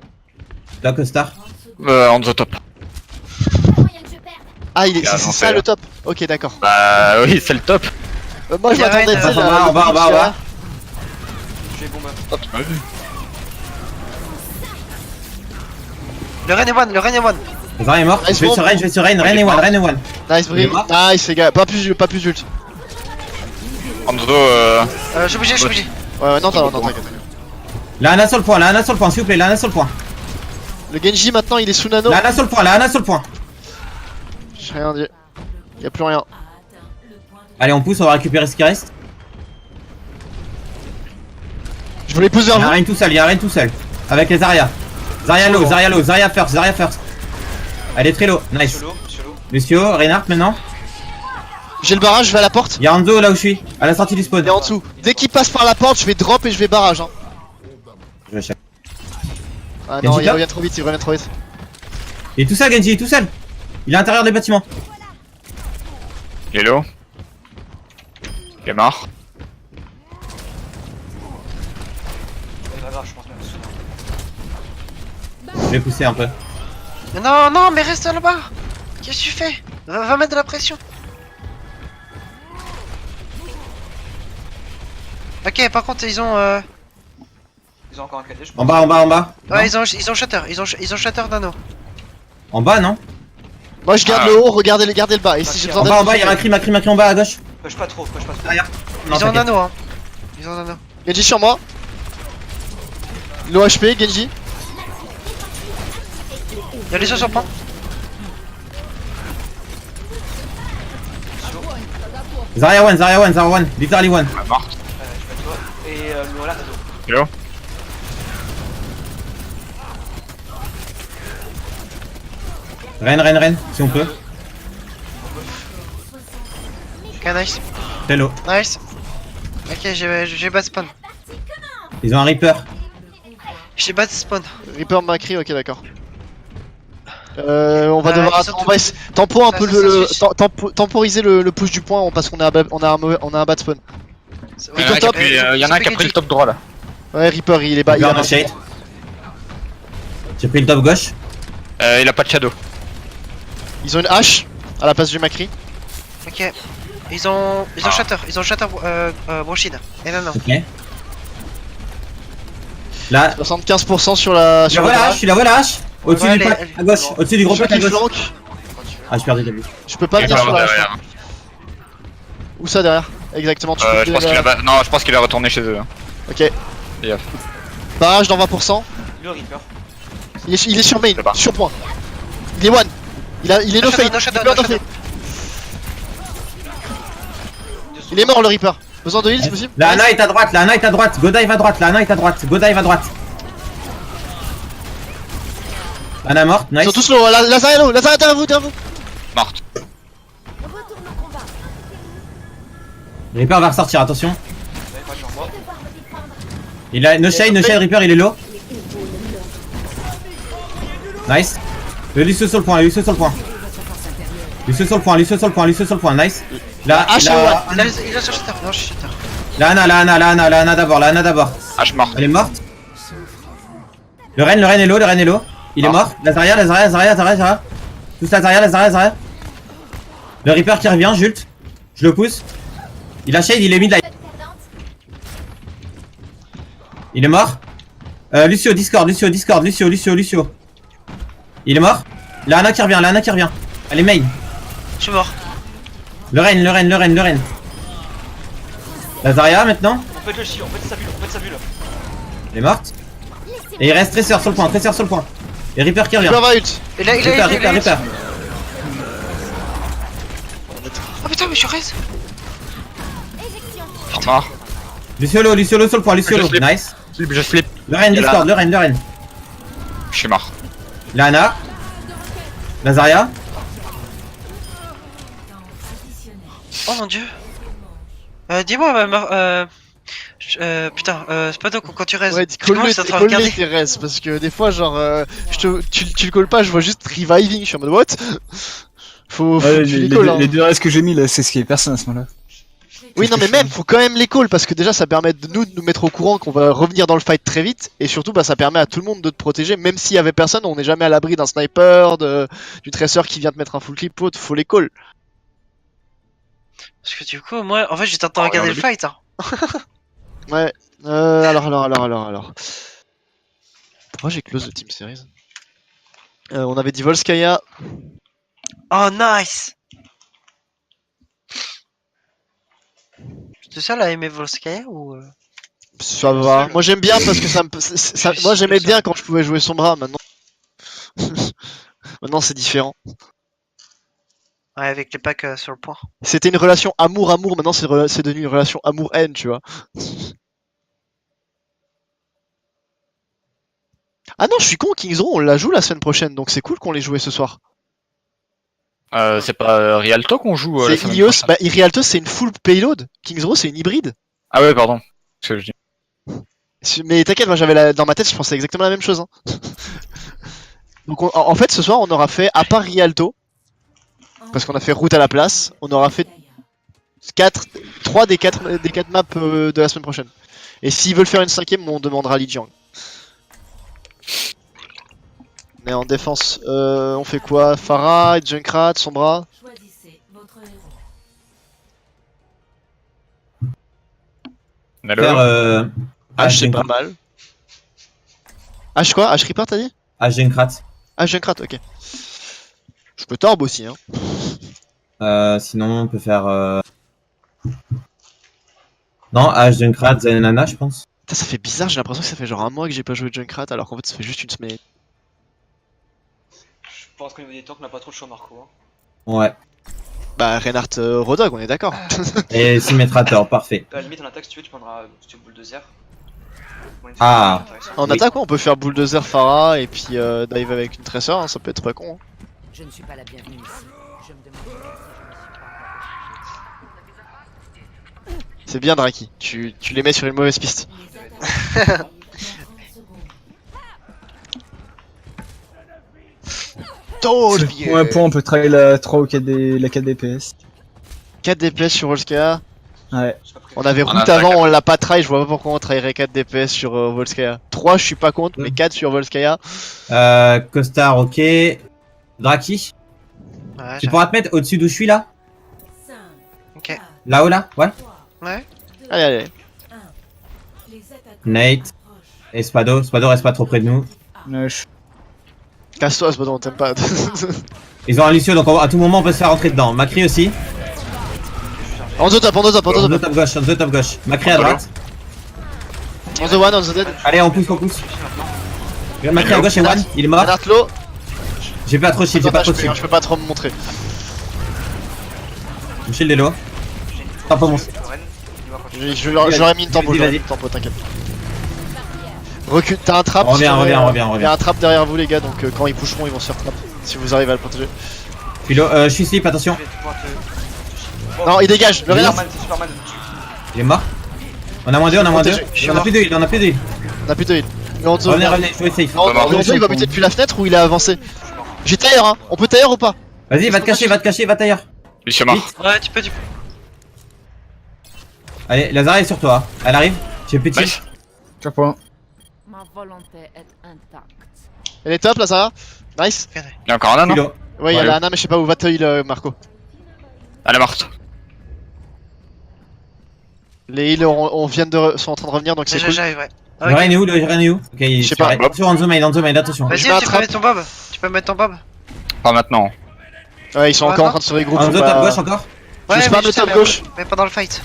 Là, Costar. On the top. Moyen que je perde. Ah, Il a c'est avancé, ça là. le top. Ok, d'accord. Bah oui, c'est le top. Moi je Il y a m'attendais, Rain, tu sais, on va. Je vais bomber. Oh, tu m'as vu. Le Ren est one. Zarya est mort. Nice Je vais bomb. sur Rain, Rain est one. Nice Brig. Il est mort. Nice les gars. Pas plus ult. Hanzo, Je suis bougé. Ouais, non, t'inquiète. La Ana sur le point, s'il vous plaît, la Ana sur le point. Le Genji maintenant il est sous nano. La Ana sur le point. J'ai rien dit. Y'a plus rien. A atteint le point de Allez, on pousse, on va récupérer ce qui reste. Je voulais pousser Il y vers a vous. Rain tout seul. Avec les Zarya. Zarya low, Zarya first. Elle est très low, nice. Solo. Lucio, Reinhardt maintenant. J'ai le barrage, je vais à la porte. Y'a Hanzo là où je suis, à la sortie du spawn. Il est en dessous. Dès qu'il passe par la porte, je vais drop et je vais barrage. Hein. Je vais chercher. Ah non, Genji il top revient trop vite, il revient trop vite. Il est tout seul, Genji, il est tout seul. Il est à l'intérieur des bâtiments. Il est low. Il est mort. C'est pas grave, je pense même. Je vais pousser un peu. Non, non, mais reste là-bas. Qu'est-ce que tu fais? Va mettre de la pression. Ok, par contre, ils ont. Ils ont encore un KD, je pense. En bas, en bas, en bas. Non Ouais, ils ont shatter. Ils ont shatter d'anneau. En bas, non? Moi je garde Ah. le haut, regardez le bas. Et si j'ai besoin En bas, y'a Macri en bas à gauche. Push pas trop, push pas trop. Derrière. Ils ont un t'inquiète. anneau, hein. Ils ont un anneau. Genji sur moi. Low HP, Genji. Y'a les gens sur le point. Zarya one, literally one. Il est mort. Je vais toi. Et le là, t'as dos. Il est low. Ren, si on peut. Ok, nice. Hello. Nice. Ok, j'ai bas spawn. Ils ont un Reaper. J'ai bas spawn. Reaper Macri, ok d'accord. On va Ah, devoir ils sont attendre, on va tous- tempo un Ça, peu ça switch. temporiser le push du point parce qu'on a un bas de spawn. Il y en a un qui a pris, il y en a un qui a pris le top droit là. Ouais Reaper il est bas, il Reaper a no shade. J'ai pris le top gauche. Il a pas de shadow. Ils ont une hache à la place du Macri. Ok. Ils ont shatter. Ils ont shatter Broshid. Et non, non. Ok. Là, 75% sur la je la vois la hache, tu la vois la hache. Au-dessus Ouais, du pack, à gauche, au-dessus du gros pack à gauche. Ah, j'ai perdu ta vue. Je peux pas Il venir est sur pas la hache. derrière. Où ça derrière? Exactement, tu peux Je filer pense la- qu'il a. Non, je pense qu'il est retourné chez eux. Ok. Fais gaffe. Barrage dans 20%. Le Reaper. Il est sur main, C'est pas. sur point. Il est one. Il est no No shadow, fade. no shadow, Il est no no fade. Il est mort le Reaper. Besoin de heal si possible? La Ana est à droite, Go dive à droite, la Ana est à droite, Go dive à droite. Ana morte, Ils nice. sont tous low, Lazare low, Lazare derrière vous. Morte. Retourne au combat. Reaper va ressortir, attention. Vous avez pas sur moi. Il a no shade, Reaper il est low. Nice. Lucio sur le point, Lucio sur le point, nice. La H1. Il a sur shatter. Non, je suis shatter. La Ana d'abord, H mort. Elle est morte. Le Ren est low, Il est mort. La Zarya. Tous la Zarya. Le Reaper qui revient, Jult. Je le pousse. Il a shade, il est mid là. Il est mort. Lucio, Discord. Il est mort. La Ana qui revient, Elle est main. Je suis mort. Le Ren. La Zarya maintenant. On peut le shield, on peut sa bulle, Elle est morte. Et il reste Tracer sur le point, Et Reaper qui revient. Reaper va ult. Il a Reaper. Oh putain, mais je suis res. Mort. Lucio low sur le point, Je slip. Nice. Je slip. Le Ren, Et là. Discord, le Ren. Je suis mort. La Ana. La Zarya. Oh mon dieu. Dis-moi, putain, Spado, quand tu restes. Ouais, comment ça te regarder? tes res parce que des fois genre tu le calls pas, je vois juste reviving, je suis en mode what? Faut Ouais, tu les, les calls, hein. les deux restes que j'ai mis là, c'est ce qui est personne à ce moment-là. Oui non mais même faut quand même les calls parce que déjà ça permet de nous mettre au courant qu'on va revenir dans le fight très vite et surtout bah ça permet à tout le monde de te protéger même s'il y avait personne, on n'est jamais à l'abri d'un sniper, du tracer qui vient te mettre un full clip, faut les calls. Parce que du coup, moi, en fait, j'étais en train de regarder le fight. Hein. Ouais. Alors. Pourquoi j'ai close le Team Series? On avait dit Volskaya. Oh, nice. J'étais seul à aimer Volskaya ou Ça va. Moi j'aime bien parce que moi j'aimais bien quand je pouvais jouer Sombra. Maintenant, maintenant c'est différent. Ouais, avec les packs sur le point. C'était une relation amour-amour. Maintenant c'est devenu une relation amour-haine, tu vois. Ah non, je suis con. Kings Row on la joue la semaine prochaine, donc c'est cool qu'on l'ait joué ce soir. C'est pas Rialto qu'on joue la C'est semaine Ilios, prochaine. bah Rialto c'est une full payload, King's Row c'est une hybride. Ah ouais, pardon. Ce que je dis. Mais t'inquiète, moi dans ma tête je pensais exactement la même chose. Hein. Donc en fait ce soir on aura fait, à part Rialto, parce qu'on a fait route à la place, on aura fait 3 des 4 maps de la semaine prochaine. Et s'ils veulent faire une 5ème, on demandera Li Jiang. On est en défense, on fait quoi? Pharah, Junkrat, Sombra. Choisissez votre héros. Faire H c'est pas mal. H quoi? H Reaper t'as dit? Junkrat. H Junkrat, ok. Je peux Torb aussi hein. Sinon on peut faire non, Junkrat, Zenana je pense. Putain, ça fait bizarre, j'ai l'impression que ça fait genre un mois que j'ai pas joué Junkrat alors qu'en fait ça fait juste une semaine. Je pense qu'au niveau des tanks, on a pas trop de choix, Marco. Hein. Ouais. Bah Reinhardt Rodog, on est d'accord. Et Symmetrator, parfait. À la limite, en attaque, si tu veux, tu prendras Bulldozer. Ah. En Oui. attaque, ouais, on peut faire Bulldozer Pharah et puis dive avec une Tracer, hein, ça peut être pas con. Hein. Je ne suis pas la bienvenue ici. Je me demande si je ne suis pas. C'est bien Draki, tu les mets sur une mauvaise piste. Les attaquants dans 30 secondes. Pour un point, on peut travailler la 3 ou 4 la 4 DPS. 4 DPS sur Volskaya. Ouais. On avait En route attaque. avant, on l'a pas try, je vois pas pourquoi on trahierait 4 DPS sur Volskaya. 3 je suis pas contre, mais 4 sur Volskaya. Costard, ok. Draki, Ouais, tu pourras te mettre au-dessus d'où je suis là? 5, Ok. Là-haut là? Ouais. 3, Ouais. 2, Allez, allez. 1. Les attaquants Nate. proches. Et Spado. Spado reste pas trop près de nous. Ouais, Casse-toi, c'est pas on t'aime pas. Ils ont un Lucio donc à tout moment on peut se faire rentrer dedans. Macri aussi. On the top, on the top, on On the the top. top gauche, on the top gauche. Macri à droite. On the one, on the dead. Allez, on pousse, on pousse. Macri à gauche et one, il est mort. Reinhardt low. J'ai pas trop de shield, j'ai pas trop de Je shield. peux pas trop me montrer. Mon shield est low. Attends pas mon. J'aurais mis une tempo, Vas-y, j'aurais vas-y. mis une tempo, t'inquiète. Recule, t'as un trap. Reviens, il y reviens. a un trap derrière vous les gars, donc quand ils pusheront ils vont se faire trap. Si vous arrivez à le protéger. Je suis low, je suis slip, attention. Non, il dégage, le Reinhardt. Superman, c'est Superman. Il est mort. On a moins 2, on a moins 2. Protégé. On a plus de heal, on a plus de heal. On a plus de heal. Mais on Revenez, revenez, jouez safe. Non, Lonzo il va buter depuis la fenêtre ou il a avancé. J'ai tailleur hein, on peut tailleur ou pas? Vas-y, va te cacher, va ailleurs. Lucio mort. Vite. Ouais, tu peux. Allez, Lazara est sur toi. Elle arrive. J'ai plus de shield. Nice. Tiens point. Ma volonté est intacte. Elle est top là, ça va. Nice. Il y a encore un Je suis non? low. Ouais, il y a Ouais. la Anna, mais je sais pas où va te heal Marco. Elle est morte. Les heals sont en train de revenir donc c'est Déjà, cool. j'arrive, ouais. Le Rein est où? Le Rein est où? Ok, il Je sais pas. Attention, Enzo Maid, attention. Vas-y, Je mets un tu peux trap. mettre ton bob. Tu peux mettre ton bob. Pas maintenant. Ouais, ils sont Ouais, encore en non. train de se regrouper. Enzo top gauche encore. Je spam le sais, top mais- gauche. Mais pas dans le fight.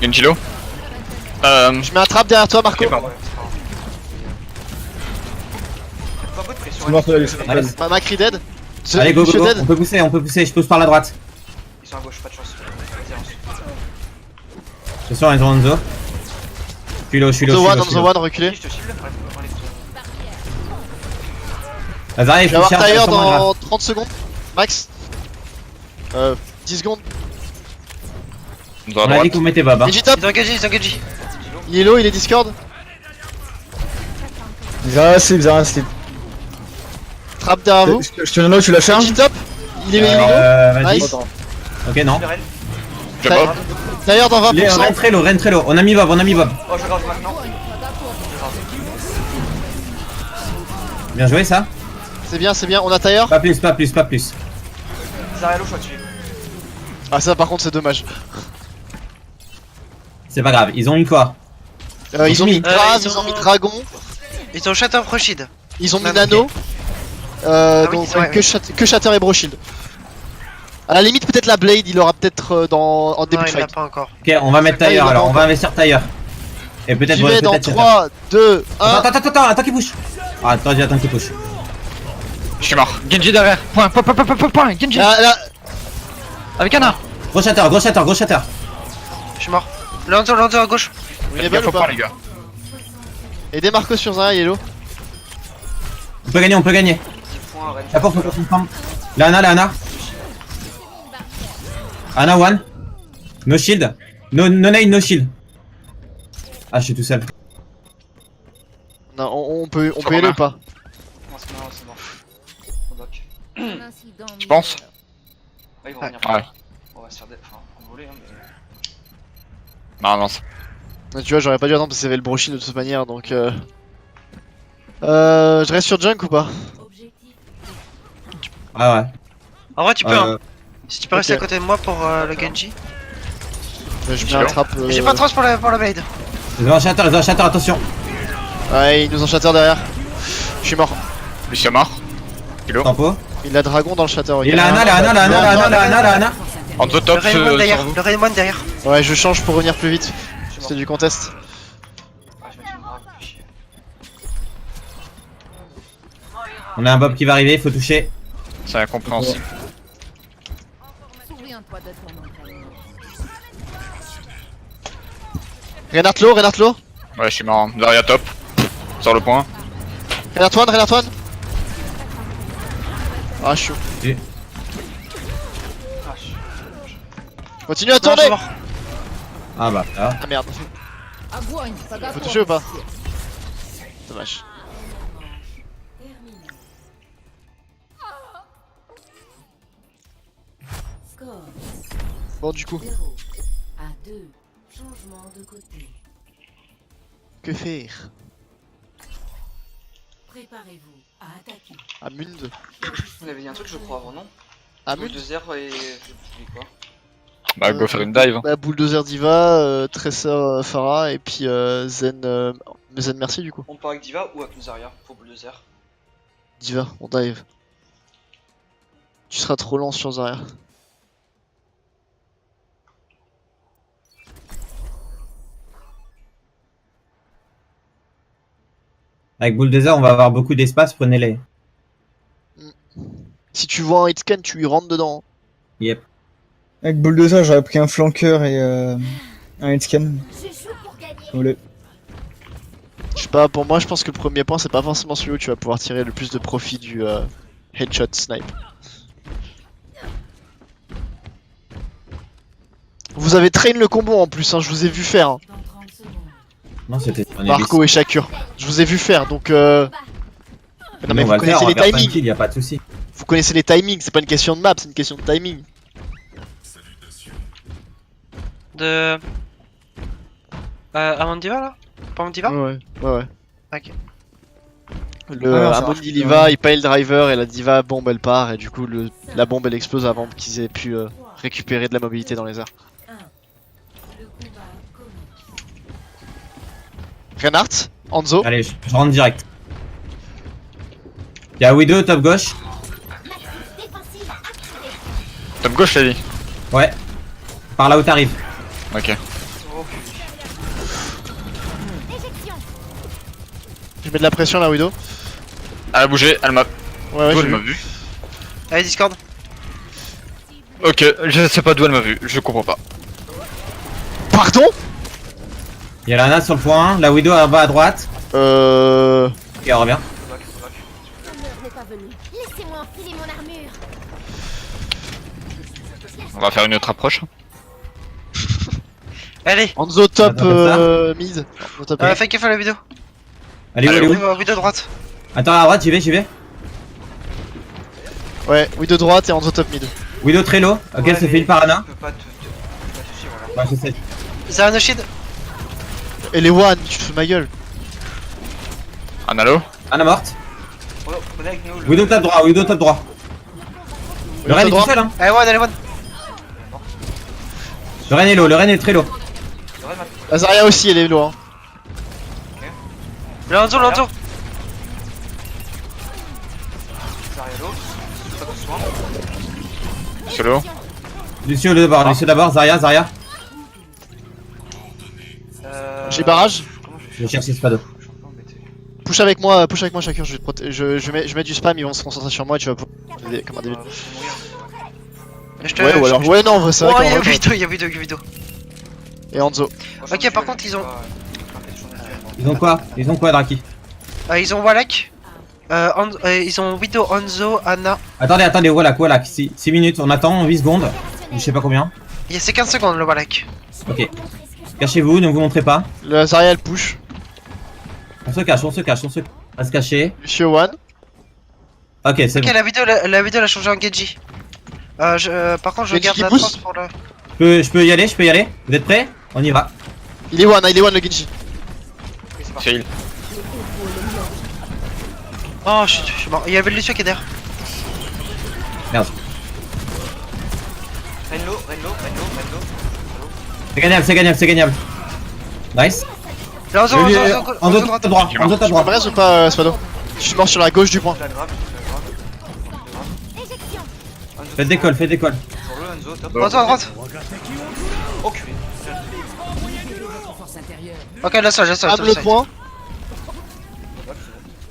Genji low. Je mets un trap derrière toi Marco. Ok, pardon. Pas beaucoup de pression. C'est mort, hein. allez, Allez. Macri dead. Allez, go, Monsieur go, dead. on peut pousser, je pousse par la droite. Ils sont à gauche, pas de chance. Vas-y, avance. Attention, ils ont Enzo. Je suis low, On the one, reculé. Je te shield, enlève ton. Lazara, il Je vais faut avoir chercher tailleur sur moi, dans 30 secondes. Max. 10 secondes. On doit à On a dit droite. que vous mettez Bob. Hein. Genji top. Ils ont engagé, ils ont engagé. Il est low, il est Discord. Xara slip, Xara slip. Trap derrière vous. Je te donne tu la charges. Genji top. Il est low. Vas-y. Nice. Ok, non. Le Ren. Je bob. Tailleur dans Il est 20%. Ren très low. On a mis Bob. Oh, je regarde maintenant. Bien joué ça. C'est bien, on a tailleur. Pas plus. Zarello, je suis tué. Ah, ça par contre, c'est dommage. C'est pas grave. Ils ont eu quoi? Ils ont mis Grave, ils ils ont ont- mis Dragon. Ils ont Shatter Proshid. Ils ont mis Ah, Nano. ok. oui, Donc c'est vrai, que Shatter et Broshield. À la limite peut-être la Blade il aura peut-être en début Non, de il l'a fight. pas encore. Ok, on va mettre Ah, il tailleur va alors. pas On va investir tailleur. Et peut-être. J'y vais dans peut-être 3, 2, 1. Attends qu'il push. Ah, attends qu'il push. Je suis mort. Genji derrière. Point. Genji. Là, Avec Anna. Gros shatter. Je suis mort. Lonzo à gauche. il est Faites belle gaffe ou au point, pas? les gars. Aidez Marco sur Zara, Yellow. On peut gagner. Petit point, Ren. La porte, on peut ensemble. Lana. Ana one. No shield. No nade, no shield. Ah, je suis tout seul. Non, on peut y aller ou pas? Non, c'est mort. On dock. Tu penses? Ouais, ils vont Ouais. venir. Ouais. On va se faire enfin, voler, hein, mais. Non. Mais tu vois, j'aurais pas dû attendre parce qu'il y avait le brochin de toute manière donc. Je reste sur Junk ou pas? Objectif Ah ouais. En vrai, tu peux, hein. Si tu peux rester ok. à côté de moi pour le Genji. Je mets un trap. J'ai pas de trans pour la blade. Les enchateurs, attention. Ouais, il nous ont shatter derrière. Je suis mort. Lucia mort. Kilo. Tempo. Il a dragon dans le shatter. Il a Ana. En deux Le top Rainbow sur derrière. vous. Le Rainbow derrière. Ouais, je change pour revenir plus vite. C'était du contest. Ah, je vais mettre une grave, fais chier. On a un Bob qui va arriver, il faut toucher. C'est incompréhensible. Souviens-toi de ton entraînement. Reinhardt low. Ouais, je suis mort. Zarya top. Sur le point. Reinhardt one. Ah, je suis. Ah, je- Continue à Non, je tourner. suis mort. Ah bah là. Ah merde. Огонь, Faut toucher ou pas? Dommage. terminé. Score Bon, du coup, 0 à 2. Changement de côté. que faire? Préparez-vous à attaquer. À Mund. On avait dit un truc, je crois, avant, non? À Boule Mund. de Zer et. Je sais plus quoi. Bah, go faire une dive. Bah, Bulldozer Diva, Tracer Pharah et puis Zen Merci du coup. On part avec Diva ou avec Zarya pour Boule de Zer? Diva, on dive. Tu seras trop lent sur Zarya. Avec Bulldozer, on va avoir beaucoup d'espace, prenez-les. Si tu vois un hitscan, tu lui rentres dedans. Yep. Avec Bulldozer, j'aurais pris un flanqueur et un hitscan. Je joue pour gagner. Olé. Je sais pas, pour moi, je pense que le premier point, c'est pas forcément celui où tu vas pouvoir tirer le plus de profit du headshot snipe. Vous avez train le combo en plus, hein, je vous ai vu faire. Hein. Dans 30 secondes. Non, c'était un Marco et Shakur. Je vous ai vu faire, donc non mais on vous va le faire, connaissez on va les faire timings. tranquille, y a pas de souci. Vous connaissez les timings, c'est pas une question de map, c'est une question de timing. De. Amandiva là? Pas Amandiva? Ouais. Ok. Le Ah non, ça Amon marche il plus, y va, ouais. il paye le driver et la diva bombe elle part et du coup la bombe elle explose avant qu'ils aient pu récupérer de la mobilité dans les airs. 1. Le combat commence. Reinhardt, Hanzo, Allez, je rentre direct. Y'a Widow top gauche. Défensive activée. Top gauche, t'as dit. Ouais. Par là où t'arrives. Ok. Éjection. je mets de la pression là Widow. Elle a bougé, elle m'a. Ouais D'où j'ai elle m'a vu. vu. Allez, Discord. Ok, je sais pas d'où elle m'a vu, je comprends pas. Pardon. Y'a la Ana sur le point 1, la Widow en bas à droite. Ok, on revient. L'heure n'est pas venue. Laissez-moi enfiler mon armure. On va faire une autre approche. Allez, Hanzo top Attends, comme mid. Hanzo top fais gaffe à la vidéo. Allez, Allez, où, où Vidéo droite. Attends, à droite, j'y vais. Ouais, Widow droite et Hanzo top mid. Widow très low. Ok, Ouais, se fait mais une par Ana. Je peux pas te suivre là. Ouais, je sais. Zara no shield. Et les one, tu te fous de ma gueule. Analo. Ana morte. Oh, on est avec nous. Widow top droit, Widow top droit. Le Widow Ren est top tout seul, hein. Allez, one, allez, one. Le Ren est low, le Ren est très low. Le Ren m'a- La Zarya aussi elle est loin. Le Hanzo, le Hanzo. Zarya low. Pas de soin. Solo. Lucio d'abord, Zarya. J'ai barrage. Comment je Je vais vais chercher Spado. Je suis un peu embêté. Push avec moi Shakur, je mets du spam, ils vont se concentrer sur moi et tu vas pouvoir m'aider comme un débile. Je vais mourir. Je te. Ouais ou alors, ouais non en vrai c'est Oh, vrai il y a qu'en vrai, vidéo, il y a vidéo. Et Hanzo. Franchement, Ok, par je- contre, ils ont- Ils ont quoi, Draki? Ils ont Wallach. Ils ont Widow, Hanzo, Anna. Attendez, voilà, 6 minutes, on attend 8 secondes. Je sais pas combien. Il y a c'est 15 secondes le Balak. Ok. Cachez-vous, ne vous montrez pas. Le Zarya elle push. On se cache, on se cache, on se va se cacher. Monsieur One. Ok, c'est Ok, bon. la vidéo elle a changé en Genji. Par contre, je Genji garde qui la pousse trans pour le. Je peux y aller, je peux y aller. Vous êtes prêts? On y va. Il est one le Genji. C'est heal. Oh, je suis mort. Il y avait le Lucio qui est derrière. Merde. Renlo. C'est gagnable, c'est gagnable, c'est gagnable. Nice. Là, Anzo, Anzo top droit, Anzo top Tu me droit. reste ou pas, Spado? Je suis mort sur la gauche du point. La grave. Faites décolle, faites décolle. Sur le Enzo, top. Anzo à droite. Oh culé. Force intérieure. Ok, là, ça, j'ai ça. Ame le point. Ouais, c'est bon.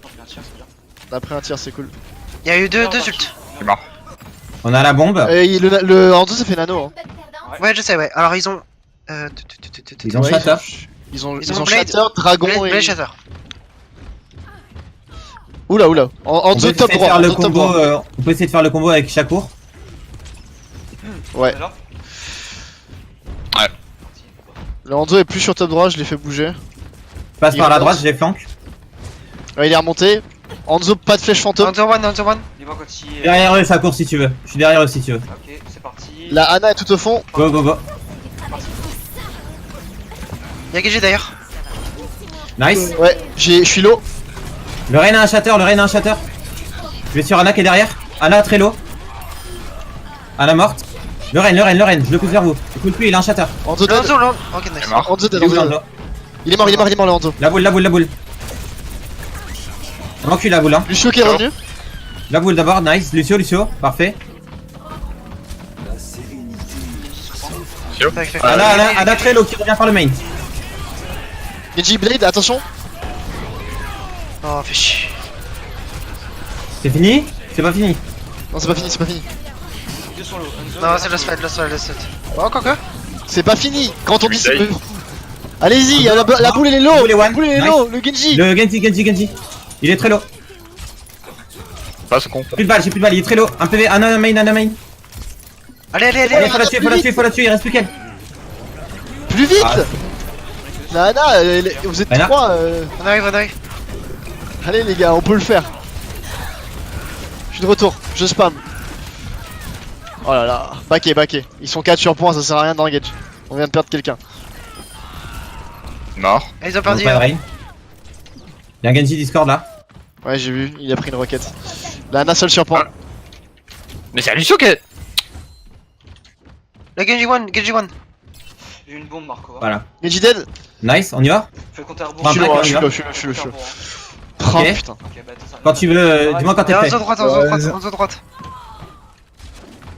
On fait un tir, c'est bien. On a pris un tir, c'est cool. Il y a eu deux ults. C'est mort. On a la bombe. Et le Hanzo ça fait nano. Hein. Ouais, je sais, ouais. Alors, ils ont. Ils ont Ouais, Shatter. Ils ont Blade. Shatter, Dragon Blade et. Shatter. Oula. On peut Hanzo essayer top de droit. faire le Hanzo top combo. droit. On peut essayer de faire le combo avec Shakur. Ouais. Alors Le Hanzo est plus sur top droit, je l'ai fait bouger. Passe Il par la remonte. droite, je les flanque. Ouais, il est remonté. Hanzo, pas de flèche fantôme. Anzo one. Dis-moi quand il est. Derrière eux, Shakur si tu veux. Je suis derrière eux si tu veux. Ok, c'est parti. La Ana est tout au fond. Go, go, go. Il y a Genji d'ailleurs. Nice. Ouais, je suis low. Le Reine a un Shatter, le Reine a un Shatter. Je vais sur Ana qui est derrière. Ana très low. Ana morte. Le Reine, je le pousse vers vous. Je pousse plus, il a un Shatter. Hanzo Le dead. Anzo, là. Ok, nice. C'est mort. Hanzo dead, Il est où, Hanzo dead. Lanzo? Il est mort le Hanzo. La boule. On encule la boule, hein. Lucio qui est revenu. La boule d'abord, nice. Lucio, parfait. Tac, tac. Ana très low qui revient par le main. Genji Blade, attention. Oh, fais chier. C'est fini? C'est pas fini. Non, c'est pas fini. Deux sont low. Enzo. Non, c'est just fight. Oh, quoi que. C'est pas fini. Quand on dit c'est. Essaye. Allez-y, la boule elle est low. Boule est one. La boule elle est Nice. low. Le Genji. Le Genji. Il est très low. Passe con. J'ai plus de balles, il est très low. Un PV, Ana main. Allez. Allez, faut la tuer, il reste plus qu'elle. Plus vite. Ah. La Ana, vous êtes Ana. 3. On arrive. Allez les gars, on peut le faire. Je suis de retour, je spam. Oh là là, backé. Ils sont 4 sur point, ça sert à rien d'engage. On vient de perdre quelqu'un. Mort. Ils ont Pas perdu. de Reine. Il y a un Genji Discord là. Ouais, j'ai vu, il a pris une roquette. La Ana seul sur point. Mais c'est Lucio qui est. La Genji one. J'ai une bombe, Marco. Voilà. Genji dead. Nice, on y va? Fais le compteur à Bah, Je suis bah, low, bah, je suis bah. low, je suis low. Oh Ok. putain. Ok, bah attends ça. Quand tu veux, dis-moi quand t'es prêt. Anzo droite.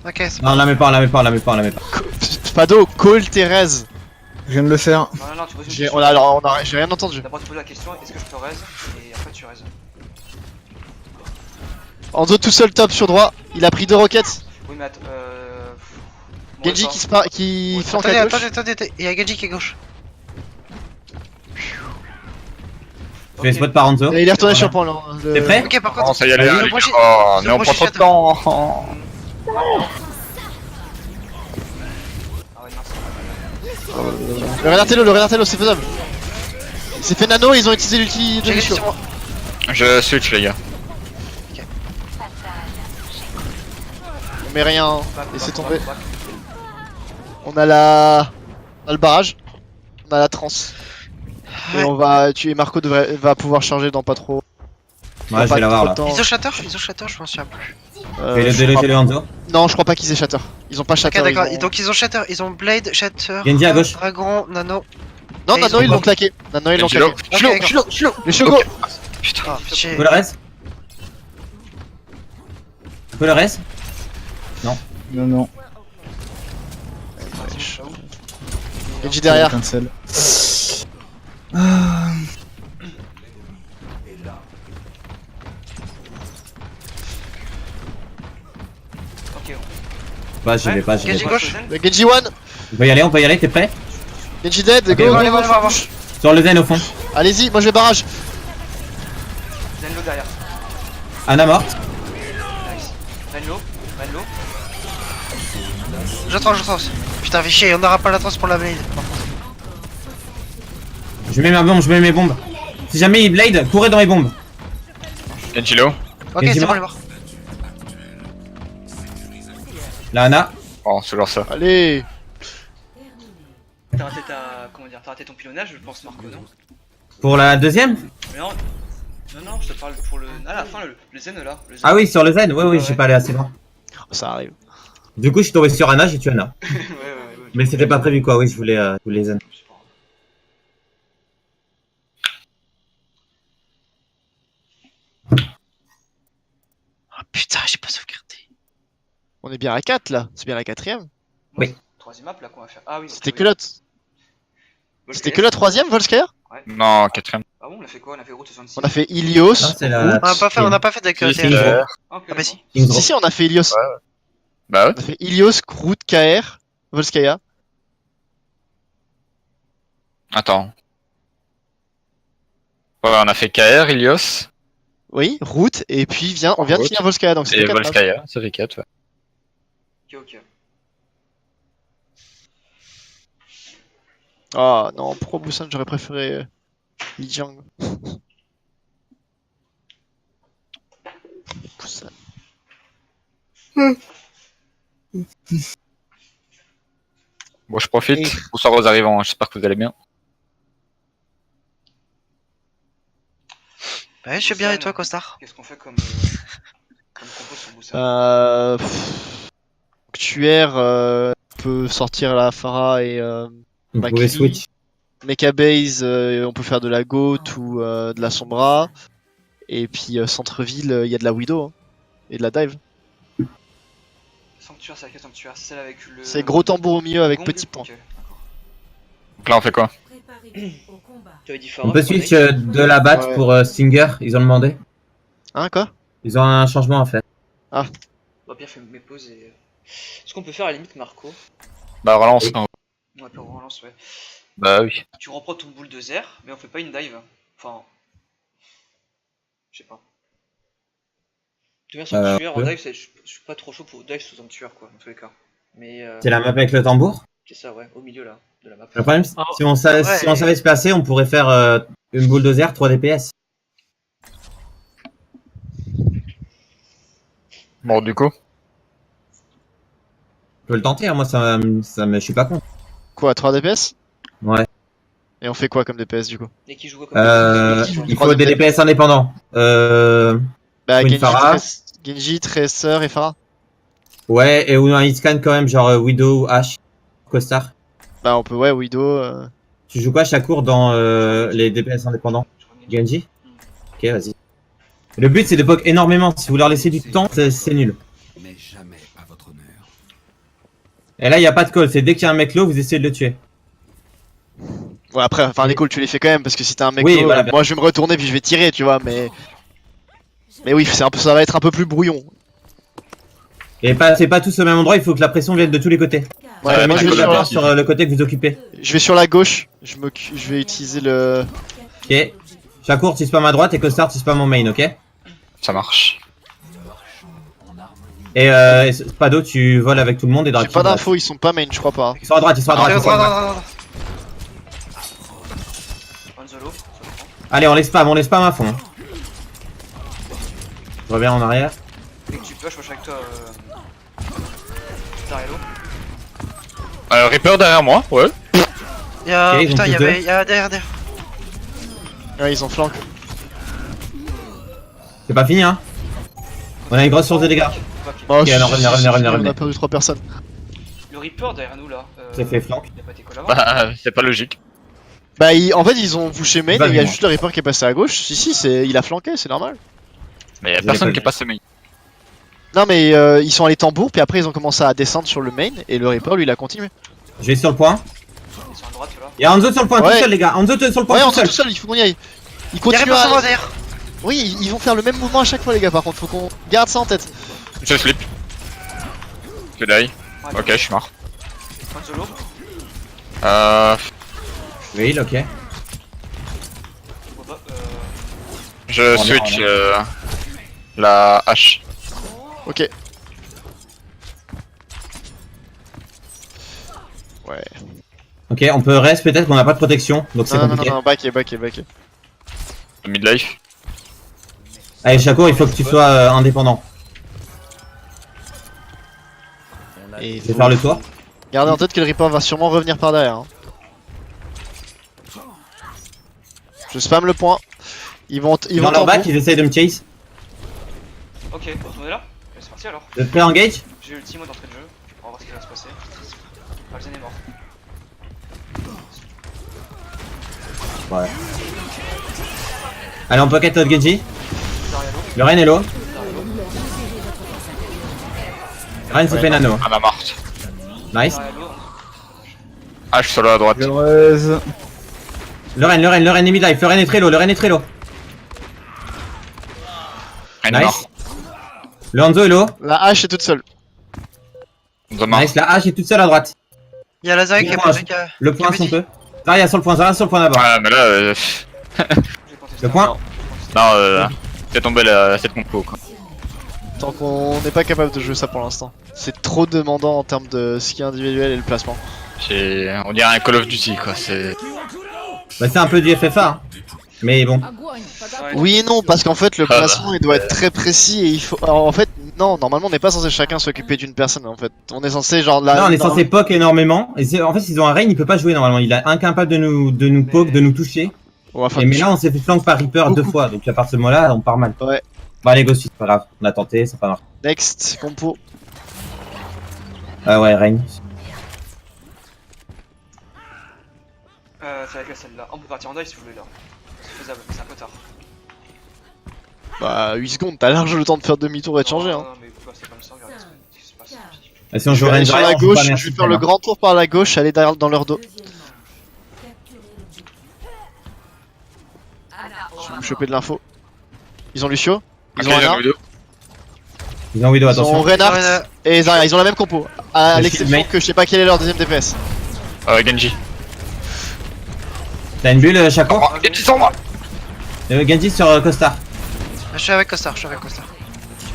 Ok, c'est Non, on la met pas. Spado, call Thérèse. Je viens de le faire. Non, tu poses une J'ai question. j'ai rien entendu. D'abord tu poses la question, est-ce que je te raise? Et après tu raises. Hanzo tout seul top sur droit, il a pris 2 roquettes. Oui, mais attends, Genji qui flanque à gauche. Attendez. Il y a Genji qui est gauche. Je vais spot par Anzo. Et il est retourné sur point là. T'es prêt? Ok, par Oh, contre. ça y allait. Vas-y. les gars. Prochain- Oh, le mais on prend prochain trop de temps. Ah ouais, mince. Le Renartello, c'est faisable. C'est fait nano, ils ont utilisé l'ulti de J'ai Genji Lucio. sur moi. Je switch, les gars. On met rien, laissez tomber. On a le barrage, on a la trans. Et Ouais. on va tuer Marco va pouvoir charger dans pas trop. Ouais, je vais l'avoir là. Ils ont shatter, je m'en souviens plus. Je vais le déloger le Hanzo. Non, je crois pas qu'ils aient shatter. Ils ont pas shatter. Ok, d'accord. ils ont- Donc ils ont shatter, ils ont blade, shatter. Genji à gauche. Dragon, nano. Non, Et Nano, ils l'ont claqué. Nano, ils l'ont Genji claqué. low. Je suis low. Les Shogo. Putain. Ah, pitié. Faut le reste? Faut le reste? Non. Genji derrière. Cancel. Ok, Bah, je l'ai pas. Genji gauche. Le Genji one. On peut y aller, t'es prêt? Genji dead. Ok, Go, allez, go, go. Sur le zen au fond. Allez-y, moi je vais barrage. Zenlo derrière. Ana morte. Nice. Renlo. Je trans aussi. Putain, fais chier, on aura pas la trace pour la blade. Je mets ma bombe, je mets mes bombes. Si jamais il blade, courez dans les bombes. Genji low. Ok, Genji c'est bon, mort. il est mort. La Ana. Oh, c'est genre ça. Allez. T'as raté ta. Comment dire, t'as raté ton pilonnage, je pense, Marco, non? Pour la deuxième? Mais non, non, je te parle pour le. À la fin, le zen là. Le zen. Ah oui, sur le zen, oui, Ouais, j'ai ouais. pas allé assez loin. Ça arrive. Du coup, je suis tombé sur Ana, j'ai tué Ana. ouais. Mais c'était pas prévu quoi, oui, je voulais zen. Oh putain, j'ai pas sauvegardé. On est bien à 4 là. C'est bien la 4ème. Oui. Troisième map là qu'on va faire. Ah oui, C'était que la. C'était que la 3ème, Volskaya? Non, 4ème. Ah bon, on a fait quoi? On a fait route 66. On a fait Ilios. Ah, c'est la. On a pas fait avec Si, TR. si. Ah, ok, Ah bah si. Si, si, on a fait Ilios. Bah ouais. On a fait Ilios, Groot, KR, Volskaya. Attends. Ouais, on a fait KR, Ilios Oui, Route, et puis on vient de Route. finir Volskaya, donc c'est et 4 Volskaya. Ça fait 4, ouais. Ok. Ah non, pourquoi Busan? J'aurais préféré Lijiang. Busan. Bon, je profite. Et- Bonsoir aux arrivants, j'espère que vous allez bien. Ouais, je suis bien et toi, Costard? Qu'est-ce qu'on fait comme compo sur Busan? Tuer peut sortir la Pharah et Vous Macri. pouvez switch. Mecha Base, on peut faire de la Goat ou de la Sombra. Et puis centre-ville, il y a de la Widow hein, et de la Dive. Sanctuaire, c'est laquelle Sanctuaire? C'est celle avec le. C'est gros tambour au milieu avec Gong. petit point. Ok, d'accord. Donc là, on fait quoi? Préparez-vous au combat. Tu avais dit On peut switch de la batte Ouais. pour Stinger, ils ont demandé. Hein, quoi? Ils ont un changement à faire. Bah, Pierre fait mes pauses et. Ce qu'on peut faire à la limite, Marco. Bah, relance. Oui. non. Ouais, puis on relance, ouais. Bah oui. Tu reprends ton boule de Zer, mais on fait pas une dive. Enfin. Je sais pas. De toute façon, sanctuaire en ouais. dive, je suis pas trop chaud pour dive sous sanctuaire, quoi, dans tous les cas. Mais. C'est la map avec le tambour. C'est ça, ouais, au milieu là, de la map. Le problème, c'est si on savait, ouais. si on savait se placer, on pourrait faire une bulldozer 3 DPS. Bon, du coup. Je peux le tenter, hein, moi je suis pas con. Quoi, 3 DPS? Ouais. Et on fait quoi comme DPS du coup? Et qui joue quoi comme Il faut des DPS indépendants. Bah, Une Genji, Pharah. Genji, Tracer et Pharah. Ouais, et ou un hitscan quand même, genre Widow ou Ashe, Costar. Bah, on peut, ouais, Widow. Tu joues quoi chaque cours dans les DPS indépendants? Genji? Ok, vas-y. Le but c'est de poke énormément, si vous leur laissez du temps, c'est nul. Mais jamais à votre honneur. Et là, il n'y a pas de call, c'est dès qu'il y a un mec low, vous essayez de le tuer. Ouais, après, enfin, les calls, tu les fais quand même, parce que si t'as un mec Oui, low, voilà. moi je vais me retourner puis je vais tirer, tu vois, mais. Mais oui, c'est un peu, ça va être un peu plus brouillon. Et c'est pas tous au même endroit, il faut que la pression vienne de tous les côtés. Ouais, Ouais, moi je vais, D'accord sur le côté que vous occupez. je vais sur la gauche, je vais utiliser le. Ok. Chacour, tu spams à droite et Costard, tu spams en main, ok? Ça marche. Et Spado, tu voles avec tout le monde et J'ai Draki. pas d'infos, ils sont pas main, je crois pas. Ils sont à droite, ils sont à droite. Ils sont à droite. Anzolo, Allez, on les spam à fond. Je reviens en arrière. dès que tu peux, je marche avec toi. Tarello. Reaper derrière moi, ouais. Y'a. Ok, ils ont Putain, tous y'avait. deux. Y'a derrière. Ouais, ils ont flank. C'est pas fini, hein? On a une grosse source de dégâts. Oh, Ok, alors revenez. On a perdu 3 personnes. Le Reaper derrière nous là. C'est fait flank. Il a pas été call avant. Bah, c'est pas logique. Bah, en fait, ils ont bouché main et Vas-y, il y a moi. juste le Reaper qui est passé à gauche. Si, il a flanqué, c'est normal. Mais y'a Vous personne avez qui pas est passé main. Non, mais ils sont allés tambour, puis après ils ont commencé à descendre sur le main et le Reaper lui il a continué. Je vais sur le point. Ils sont à droite là. Y'a Hanzo sur le point Ouais. tout seul, les gars. Hanzo sur le point Ouais, on tout est seul. tout seul, il faut qu'on y aille. Ils Y'a continuent rien à. derrière. Oui, ils vont faire le même mouvement à chaque fois, les gars, par contre, faut qu'on garde ça en tête. Je slip. Je die. Ouais, Ok, je suis mort. Anzolo. Oui, ok. Boba, Je On est- switch on est- la hache. Ok. Ouais. Ok, on peut reste peut-être qu'on a pas de protection, donc c'est Non, non, compliqué. non, back. Midlife. Allez, Chaco, il faut que tu sois indépendant. Et Je vais faire le tour. gardez en tête que le Reaper va sûrement revenir par derrière. Hein. Je spam le point. Ils vont Dans leur back, tempo. ils essayent de me chase. Ok, on est là. C'est parti alors. Je fais engage. J'ai ulti moi d'entrée de jeu. On va voir ce qui va se passer. Alzen est mort. Ouais. Allez, on pocket notre Genji. Zarya low. Le Ren est low. Ren se fait nano. Ah, ma morte. Nice. Zarya low. H solo à droite. Je raise. Le Ren est mid-life. Le Ren est très low. Ren est Nice. mort. Le Hanzo est low. La hache est toute seule. On est mort. Nice. La hache est toute seule à droite. Il y a Lazare qui est posé. Le point si on peut. Zarya sur le point d'abord. Ouais, mais là, J'ai contesté. Le point. non, c'est tombé cette compo quoi. Tant qu'on n'est pas capable de jouer ça pour l'instant. C'est trop demandant en termes de ski individuel et le placement. On dirait un Call of Duty quoi, c'est... Bah, c'est un peu du FFA. Hein. Mais bon. Огонь! Ouais. Oui et non, parce qu'en fait le Ah bah. placement il doit être très précis et il faut. Alors, en fait, non, normalement on n'est pas censé chacun s'occuper d'une personne en fait. On est censé genre là. Là, on est censé poke énormément. Et en fait, s'ils ont un Rain, il peut pas jouer normalement. Il est incapable de nous poke, de nous toucher. Et mais là, on s'est fait flank par Reaper 2 fois. Donc à partir de ce moment-là, on part mal. Ouais. Bon, allez, go suite, c'est pas grave. On a tenté, ça pas marché. Next, compo. Ah ouais, Rain. C'est avec celle-là. On peut partir en dive si vous voulez là. C'est faisable, mais c'est un peu tard. Bah 8 secondes, t'as large le temps de faire demi-tour et de changer. Non, hein. non, mais quoi, c'est comme ça, regardez ce qui se passe. Et si on Je joue vais Rain aller sur derrière, la on joue gauche, pas je merci, vais faire le hein. grand tour par la gauche, aller derrière dans leur dos. Je vais me choper de l'info. Ils ont Lucio, ils Ok, ont il y en a Reinhardt, deux. Ils ont Widow, ils ont attention. Reinhardt et Zarya, ils ont la même compo. À Le l'exception shield mate. que je sais pas quel est leur deuxième DPS. Genji. T'as une bulle, Chaco Oh, Genji sur moi. Genji sur Costar. Je suis avec Costar. Tu veux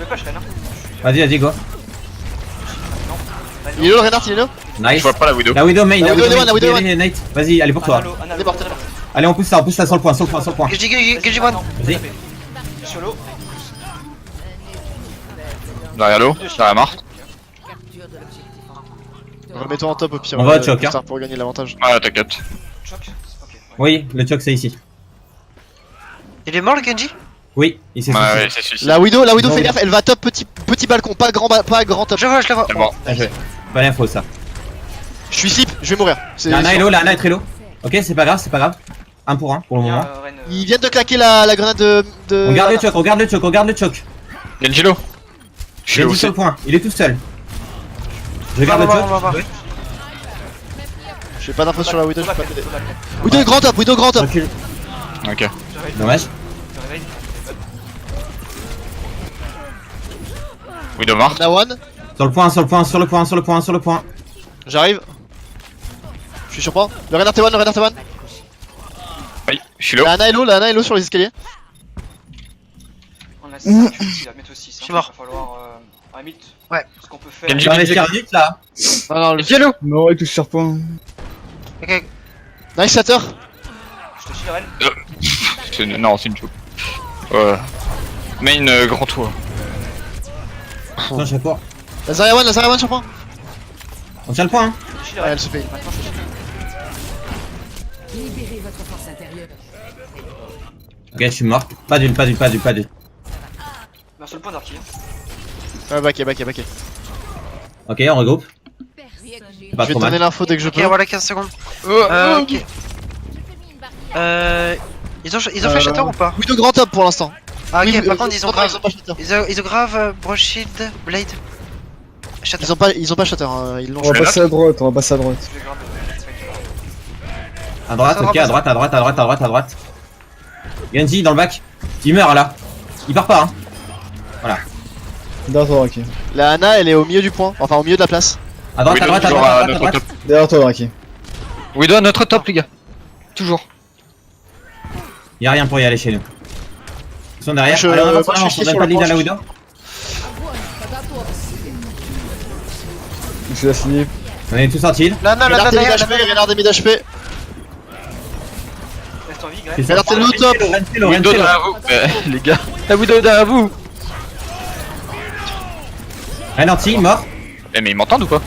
pas, je Ren. Vas-y, go. Il est là, Reinhardt, il est là. Je Nice. vois pas la Widow. La Widow main, La Widow main. one, la Widow Allez, Nate, vas-y, allez pour toi. C'est parti. Allez, on pousse ça sur le point. Genji one. Vas-y. Solo. Derrière l'eau, derrière morte. Remets-toi en top au pire. On va au choc, hein. Costar pour gagner l'avantage. Ah, t'inquiète. Choc. Ok. Ouais. Oui, le choc c'est ici. Il est mort le Genji? Oui, il s'est Ouais, suicidé. ouais, c'est celui-ci. La Widow Non, fais gaffe, elle va top petit balcon, pas grand top. Je le vois. C'est bon. Bien joué. Pas l'info ça. Je suis slip, je vais mourir. C'est La Ana est sûr. low, la Ana est très low. Ok, c'est pas grave. 1 pour 1 pour le moment. Ren, Ils viennent de claquer la grenade de. On garde le choc. Genji low. Je suis Genji aussi. sur le point, il est tout seul. Je garde le On va voir. choc. J'ai pas d'infos sur la Widow, je peux pas Faut t'aider. back. Widow grand top. Recule. Ok. Dommage. Je réveille. Widow morte. Na one, Sur le point. j'arrive. Je suis sur point. Le Reinhardt est one. Oui, je suis low. La Ana est low sur les escaliers. On a 5 ulti là, mettre aussi. Je suis mort. Il va falloir un mythe. Ouais. Ce qu'on peut faire. Genji. J'en ai tiré vite là. Non, le Genji low. Non, il touche sur point. Ok. Nice shatter. Je te chie Ren. Non, c'est une joke. Main grand tour. Attends, je réponds. La Zarya one sur point. On tient le point. Hein. Je te chie Ouais, Ren. elle se fait. Maintenant, je te chie. Libérez votre force intérieure. Ok, je suis mort. Pas d'une. Bah, sur le point d'archi. Ouais, backé. Ok, on regroupe. C'est pas Je vais trop te donner mal. l'info dès que je Ok, peux. voilà 15 secondes. Ok. Ils ont fait Shatter ou pas? Widow grand top pour l'instant. Ah ok, Oui, par contre ils ont grave. pas shatter. Ils ont grave Broshield, Blade. Shatter. Ils ont pas shatter, hein, ils l'ont On va Je passer à droite, Je vais grave. À droite, ok, à droite. Genji dans le bac. Il meurt là. Il part pas. Hein. Derrière toi, Raki. La Ana elle est au milieu du point, enfin au milieu de la place. À droite. Notre top. Derrière toi, Raki. Widow à notre top, les gars. Toujours. Y'a rien pour y aller chez nous. Ils sont derrière. Je- Allez, on avance, moi, je on suis donne sur pas le de lead à point, la je Widow. Je suis la slip. On est tous sortis. Là, non, là, Regarde derrière, HP, derrière. regarde mid HP. Reste en vie, Greg. Regarde, t'es le top. Widow derrière vous. Les gars, la Widow derrière vous. Ralenti, mort. Eh, mais ils m'entendent ou pas?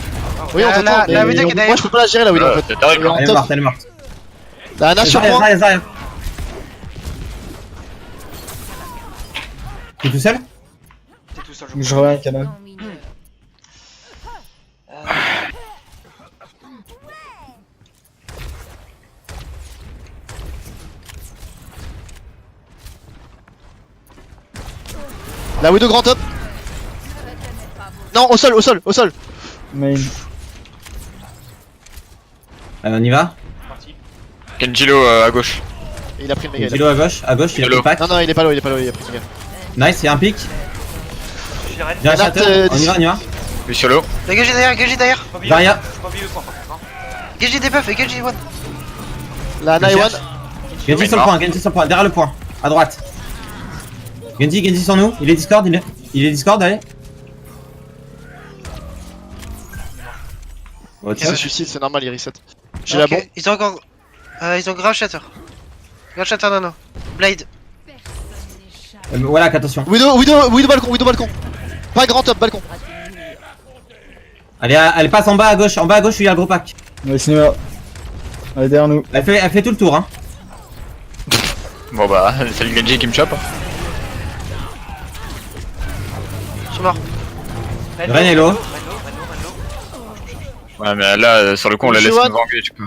Oui, on La- t'entend. la mais Widow qui est moi, derrière. je peux pas la gérer, la Widow en fait. C'est terrible. En Elle est top. morte, elle est morte. T'as un Ana sur Zarya, moi. Zarya, Zarya. T'es tout seul? T'es tout seul, Je reviens à canal. En mineur. La Widow grand top. Non, au sol, au sol, au sol. Main. On y va. Parti. Kenjilo à gauche. Il a pris le méga. il a- Kilo à gauche, il a pris le pack. Non, non, il est pas low, il est pas low, il a pris le méga. Nice, il y a un pic. Je l'arrête. Viens, Regarde, Shatter, on y va, on y va. Lui solo. Dégagez derrière, dégagez derrière. Faut pas oublier Zarya. faut pas oublier le point par contre. Dégagez des buffs, dégagez one. La Ana Je et One. cherche. Genji sur le point, Genji sur le point, derrière le point, à droite. Genji sur nous, il est Discord, il est Discord, allez. Il se suicide, c'est normal, il reset. J'ai Ok, la bombe. Ils ont encore. Ils ont grave shatter. Grave shatter nano. Blade. Voilà, attention. Widow balcon. Pas grand top, balcon. Elle passe en bas à gauche où il y a le gros pack. Ouais, cinéma. Elle est derrière nous. Elle fait tout le tour, hein. Bon bah, c'est le Genji qui me chope. Je suis mort. Ren est low. Ouais, mais là, sur le coup, on la laisse nous Johan. engage quoi.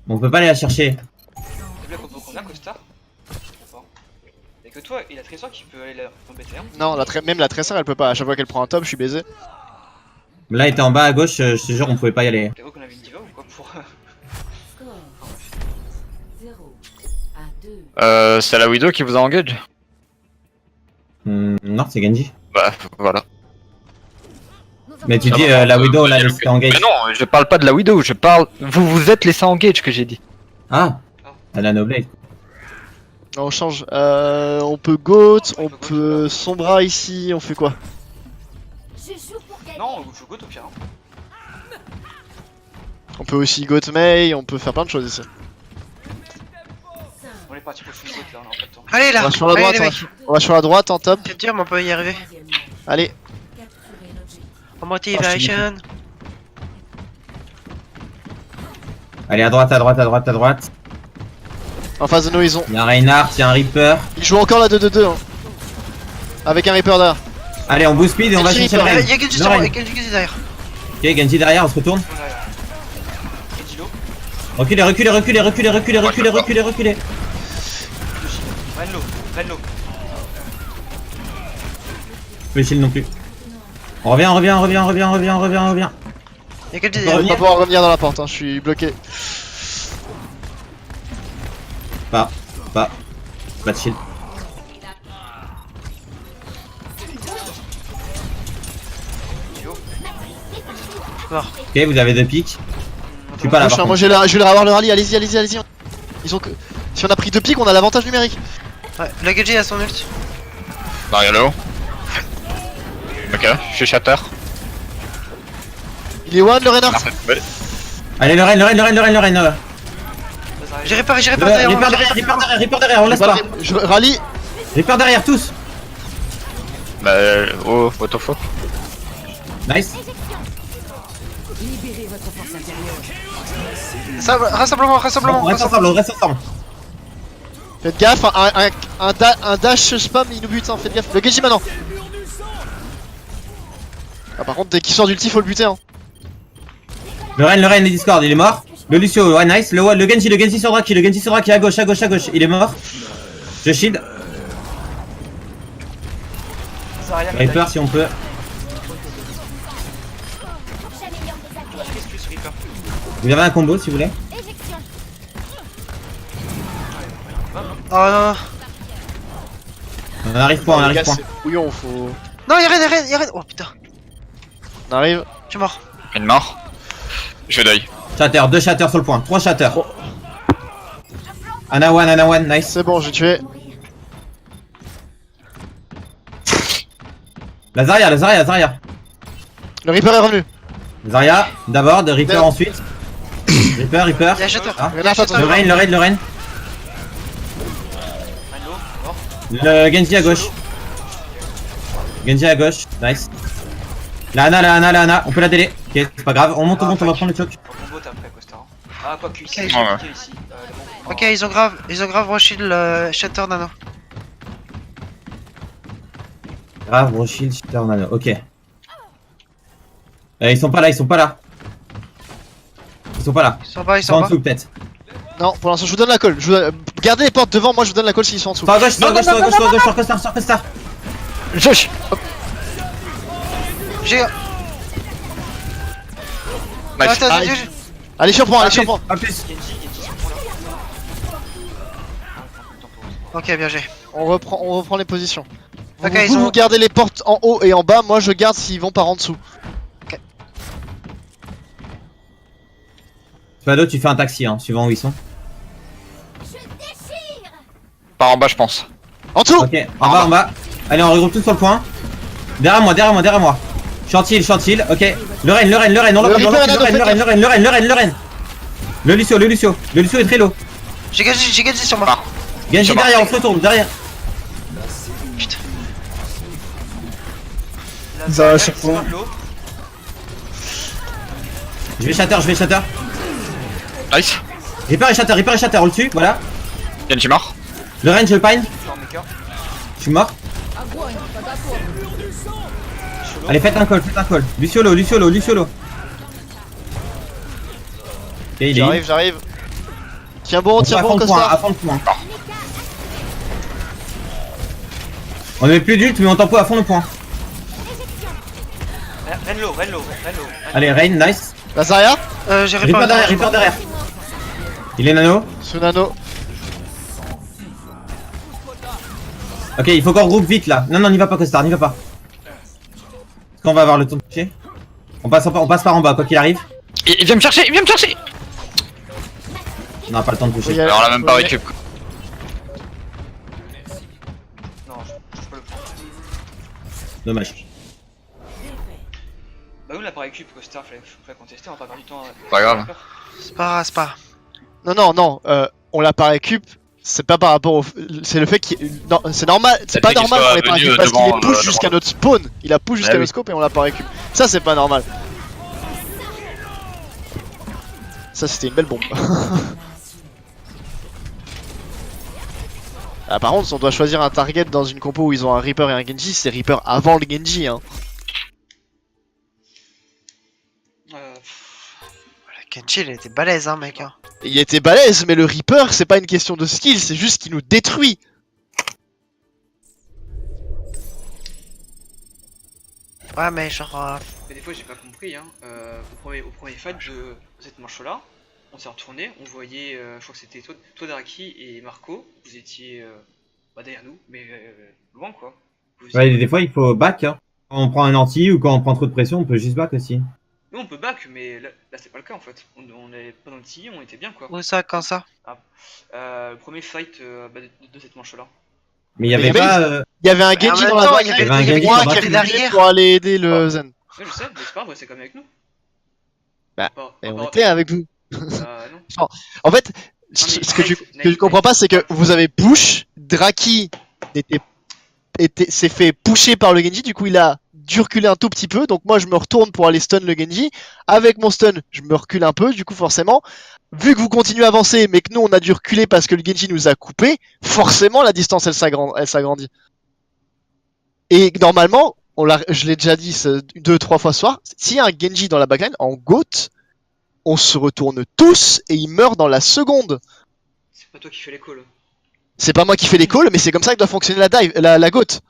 On peut pas aller la chercher. C'est bien qu'on peut combien, Costa? Y'a que toi et la Trésor qui peut aller l'embêter. Hein. Non, même la Tracer elle peut pas. À chaque fois qu'elle prend un top, je suis baisé. Là, il était en bas à gauche, je te jure, on pouvait pas y aller. T'as vu qu'on avait une diva ou quoi pour. Score 0 à 2. C'est la Widow qui vous a engage? Non, c'est Genji. Bah, voilà. Mais tu dis la Widow, là, elle engage. Mais non, je parle pas de la Widow, je parle. Vous vous êtes laissé engage que j'ai dit. Ah, elle a no blade. Non, on change. On peut Goat, on peut Sombra ici, on fait quoi? Je joue pour gagner. Non, je go au pire. Hein. On peut aussi Goat Mei, on peut faire plein de choses ici. On est parti pour full go là, on a pas le temps. Allez On là. va sur la Allez, droite, les on va- mecs. on va sur la droite en top. C'est dur, mais on peut y arriver. Troisièmement, Allez, capturer l'objectif. En motivation. Allez, à droite, à droite, à droite, à droite. en face de nous ils ont. Il y a un Reinhardt, il y a un Reaper. Ils jouent encore la 2-2-2 hein. Avec un Reaper derrière. Allez, on boost speed et on va Genji, chercher le Rein. Il y a Genji Le sur moi, Rein. il y a Genji derrière. Ok, Genji derrière, on se retourne. Et Dilo, Reculez, reculez, reculez, reculez, reculez, reculez, reculez, reculez. Renlo, Renlo. Le shield non plus. On revient, on revient, on revient, on revient, on revient, on revient, on revient. Il y a Genji Je vais derrière. pas pouvoir revenir dans la porte, hein. Je suis bloqué. Pas de shield. Ok, vous avez deux pics. Je suis pas là. Prochain, Par moi contre. je vais leur avoir le rallye, allez-y, allez-y, allez-y. Ils ont que. Si on a pris 2 pics, on a l'avantage numérique. Ouais, la Genji a son ult. Mario low. Ok, je suis shatter. Il est one le Reinhardt. Ouais. Allez, le Rein, le Rein, le Rein, le Rein, le Rein. J'ai réparé Reaper derrière. derrière, Reaper derrière, Reaper derrière, on laisse pas. Je rallye. Reaper derrière, tous. Bah, oh, what the fuck. Nice. Libérez votre force intérieure. Rassemblement, rassemblement. On reste ensemble, on reste ensemble. Faites gaffe, un dash spam il nous bute, hein. Faites gaffe. Le Genji maintenant. Ah, par contre, dès qu'il sort d'ulti, faut le buter. Hein. Le Rein, le Discord, il est mort. Le Lucio, ouais, nice. Le Genji sur Draki, le Genji sur Draki à gauche, à gauche, à gauche. Il est mort. Je shield. Zarya, Reaper si on peut. J'améliore mes athlètes. plus Reaper. Vous avez un combo si vous voulez. Éjection. Oh non. On arrive point, on Les arrive gars, point. c'est bouillon, faut. Non, y'a rien, y'a rien. Oh putain. On arrive. Je suis mort. Une mort. Je deuil. Shatter, 2 shatters sur le point, 3 shatters. Ana one, nice. C'est bon, j'ai tué. La Zarya. Le Reaper est revenu. Zarya, d'abord, de Reaper ensuite. Reaper. Il y a Shatter. Ah. Regarde, attends, Le Rain. Renlo, mort. Le Genji à gauche. Genji à gauche, nice. La Ana, on peut la délai. Ok, c'est pas grave, on monte, on va prendre le choc. On combo après Costa. Ah, quoi que ici, Ok. ici, Ouais. ici. Le bon. Ok, ils ont grave rushé le Shatter Nano. Grave, Rothschild, Shitter, Nano, ok. Ils sont pas là. Ils sont pas là. Ils sont Ils sont en dessous peut-être. Non, pour l'instant, je vous donne la colle. Gardez les portes devant, moi je vous donne la colle s'ils sont en dessous. Sur à gauche, sur Costar. Josh. J'ai. Nice. Attends, Ah, allez, surprends. Pas plus. Ok, bien joué. On reprend les positions. Ok, Vous gardez les portes en haut et en bas, moi je garde s'ils vont par en dessous. Spado, tu fais un taxi, hein, suivant où ils sont. Par en bas, je pense. En dessous. Ok, en bas. Allez, on regroupe tous sur le point. Derrière moi. Chantil, ok. Le Rain, le Rain. Le Lucio est très low. J'ai gagné sur moi. Genji derrière, on se retourne, derrière. Zarya sur point. Je vais shatter. Nice. Reaper et shatter, on le tue, voilà. Genji mort. Le Rain, je le pine. Je suis mort. Огонь по готовности. Allez, faites un call. Luciolo. Ok, il est J'arrive. Tiens bon, à fond le point. On met plus d'ult, mais on tempo à fond le point. Renlo. Allez, Rain, nice. La Zarya. J'ai Reaper derrière. Il est nano. Sous nano. Ok, il faut qu'on regroupe vite là. Non, n'y va pas, Costar, n'y va pas. Est-ce qu'on va avoir le temps de toucher? On passe par en bas, quoi qu'il arrive. Il vient me chercher. On n'a pas le temps de toucher. Alors, on l'a même pas récup. Non, je peux le prendre. Dommage. Bah, où l'a pas récup, Costa? Fallait contester, on va pas perdre du temps. Pas grave. C'est pas grave. Non, on l'a pas récup. C'est pas par rapport au. C'est le fait qu'il. Non, c'est normal. C'est pas qu'il normal soit qu'on l'ait pas venu récup parce qu'il devant, est push devant. jusqu'à notre spawn. Il a push jusqu'à oui. notre scope et on l'a pas récup. Ça, c'est pas normal. Ça, c'était une belle bombe. Ah, par contre, si on doit choisir un target dans une compo où ils ont un Reaper et un Genji, c'est Reaper avant le Genji. Hein. Genji, il était balèze, hein, mec. Hein. Il était balèze, mais le Reaper, c'est pas une question de skill, c'est juste qu'il nous détruit. Ouais, mais genre. Mais des fois, j'ai pas compris, hein. Au premier fight de cette manche-là, on s'est retourné, on voyait, je crois que c'était toi Daraki et Marco, vous étiez derrière nous, mais loin quoi. Ouais, des fois il faut back. Hein. Quand on prend un anti ou quand on prend trop de pression, on peut juste back aussi. Nous on peut back, mais là c'est pas le cas en fait. On est pas dans le TI, on était bien quoi. Où ça, quand ça? Le premier fight de cette manche-là. Mais il y avait pas. Il y avait un Genji dans la back, il y avait un Genji moi dans la qui back. est venu pour aller aider le Zen. Ouais, je sais, mais c'est pas vrai, c'est comme avec nous. Bah, Pas- Et pas- on était avec vous. non. En fait, mais ce que Knife, tu comprends pas, c'est que vous avez push, Draki s'est fait pusher par le Genji, du coup il a dû reculer un tout petit peu, donc moi je me retourne pour aller stun le Genji. Avec mon stun, je me recule un peu, du coup forcément, vu que vous continuez à avancer, mais que nous on a dû reculer parce que le Genji nous a coupé, forcément la distance elle s'agrandit. Et normalement, je l'ai déjà dit 2-3 fois ce soir, s'il y a un Genji dans la backline, en GOAT, on se retourne tous et il meurt dans la seconde. C'est pas toi qui fais les calls. C'est pas moi qui fais les calls, mais c'est comme ça que doit fonctionner la GOAT.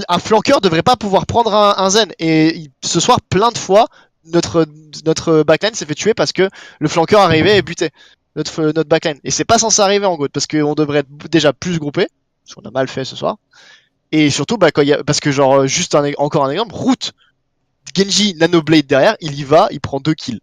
Un flanqueur devrait pas pouvoir prendre un Zen. Et ce soir, plein de fois, notre backline s'est fait tuer parce que le flanqueur arrivait et butait notre backline. Et c'est pas censé arriver en GOAT parce qu'on devrait être déjà plus groupé, ce qu'on a mal fait ce soir. Et surtout, parce que genre, juste encore un exemple, route, Genji, Nanoblade derrière, il y va, il prend 2 kills.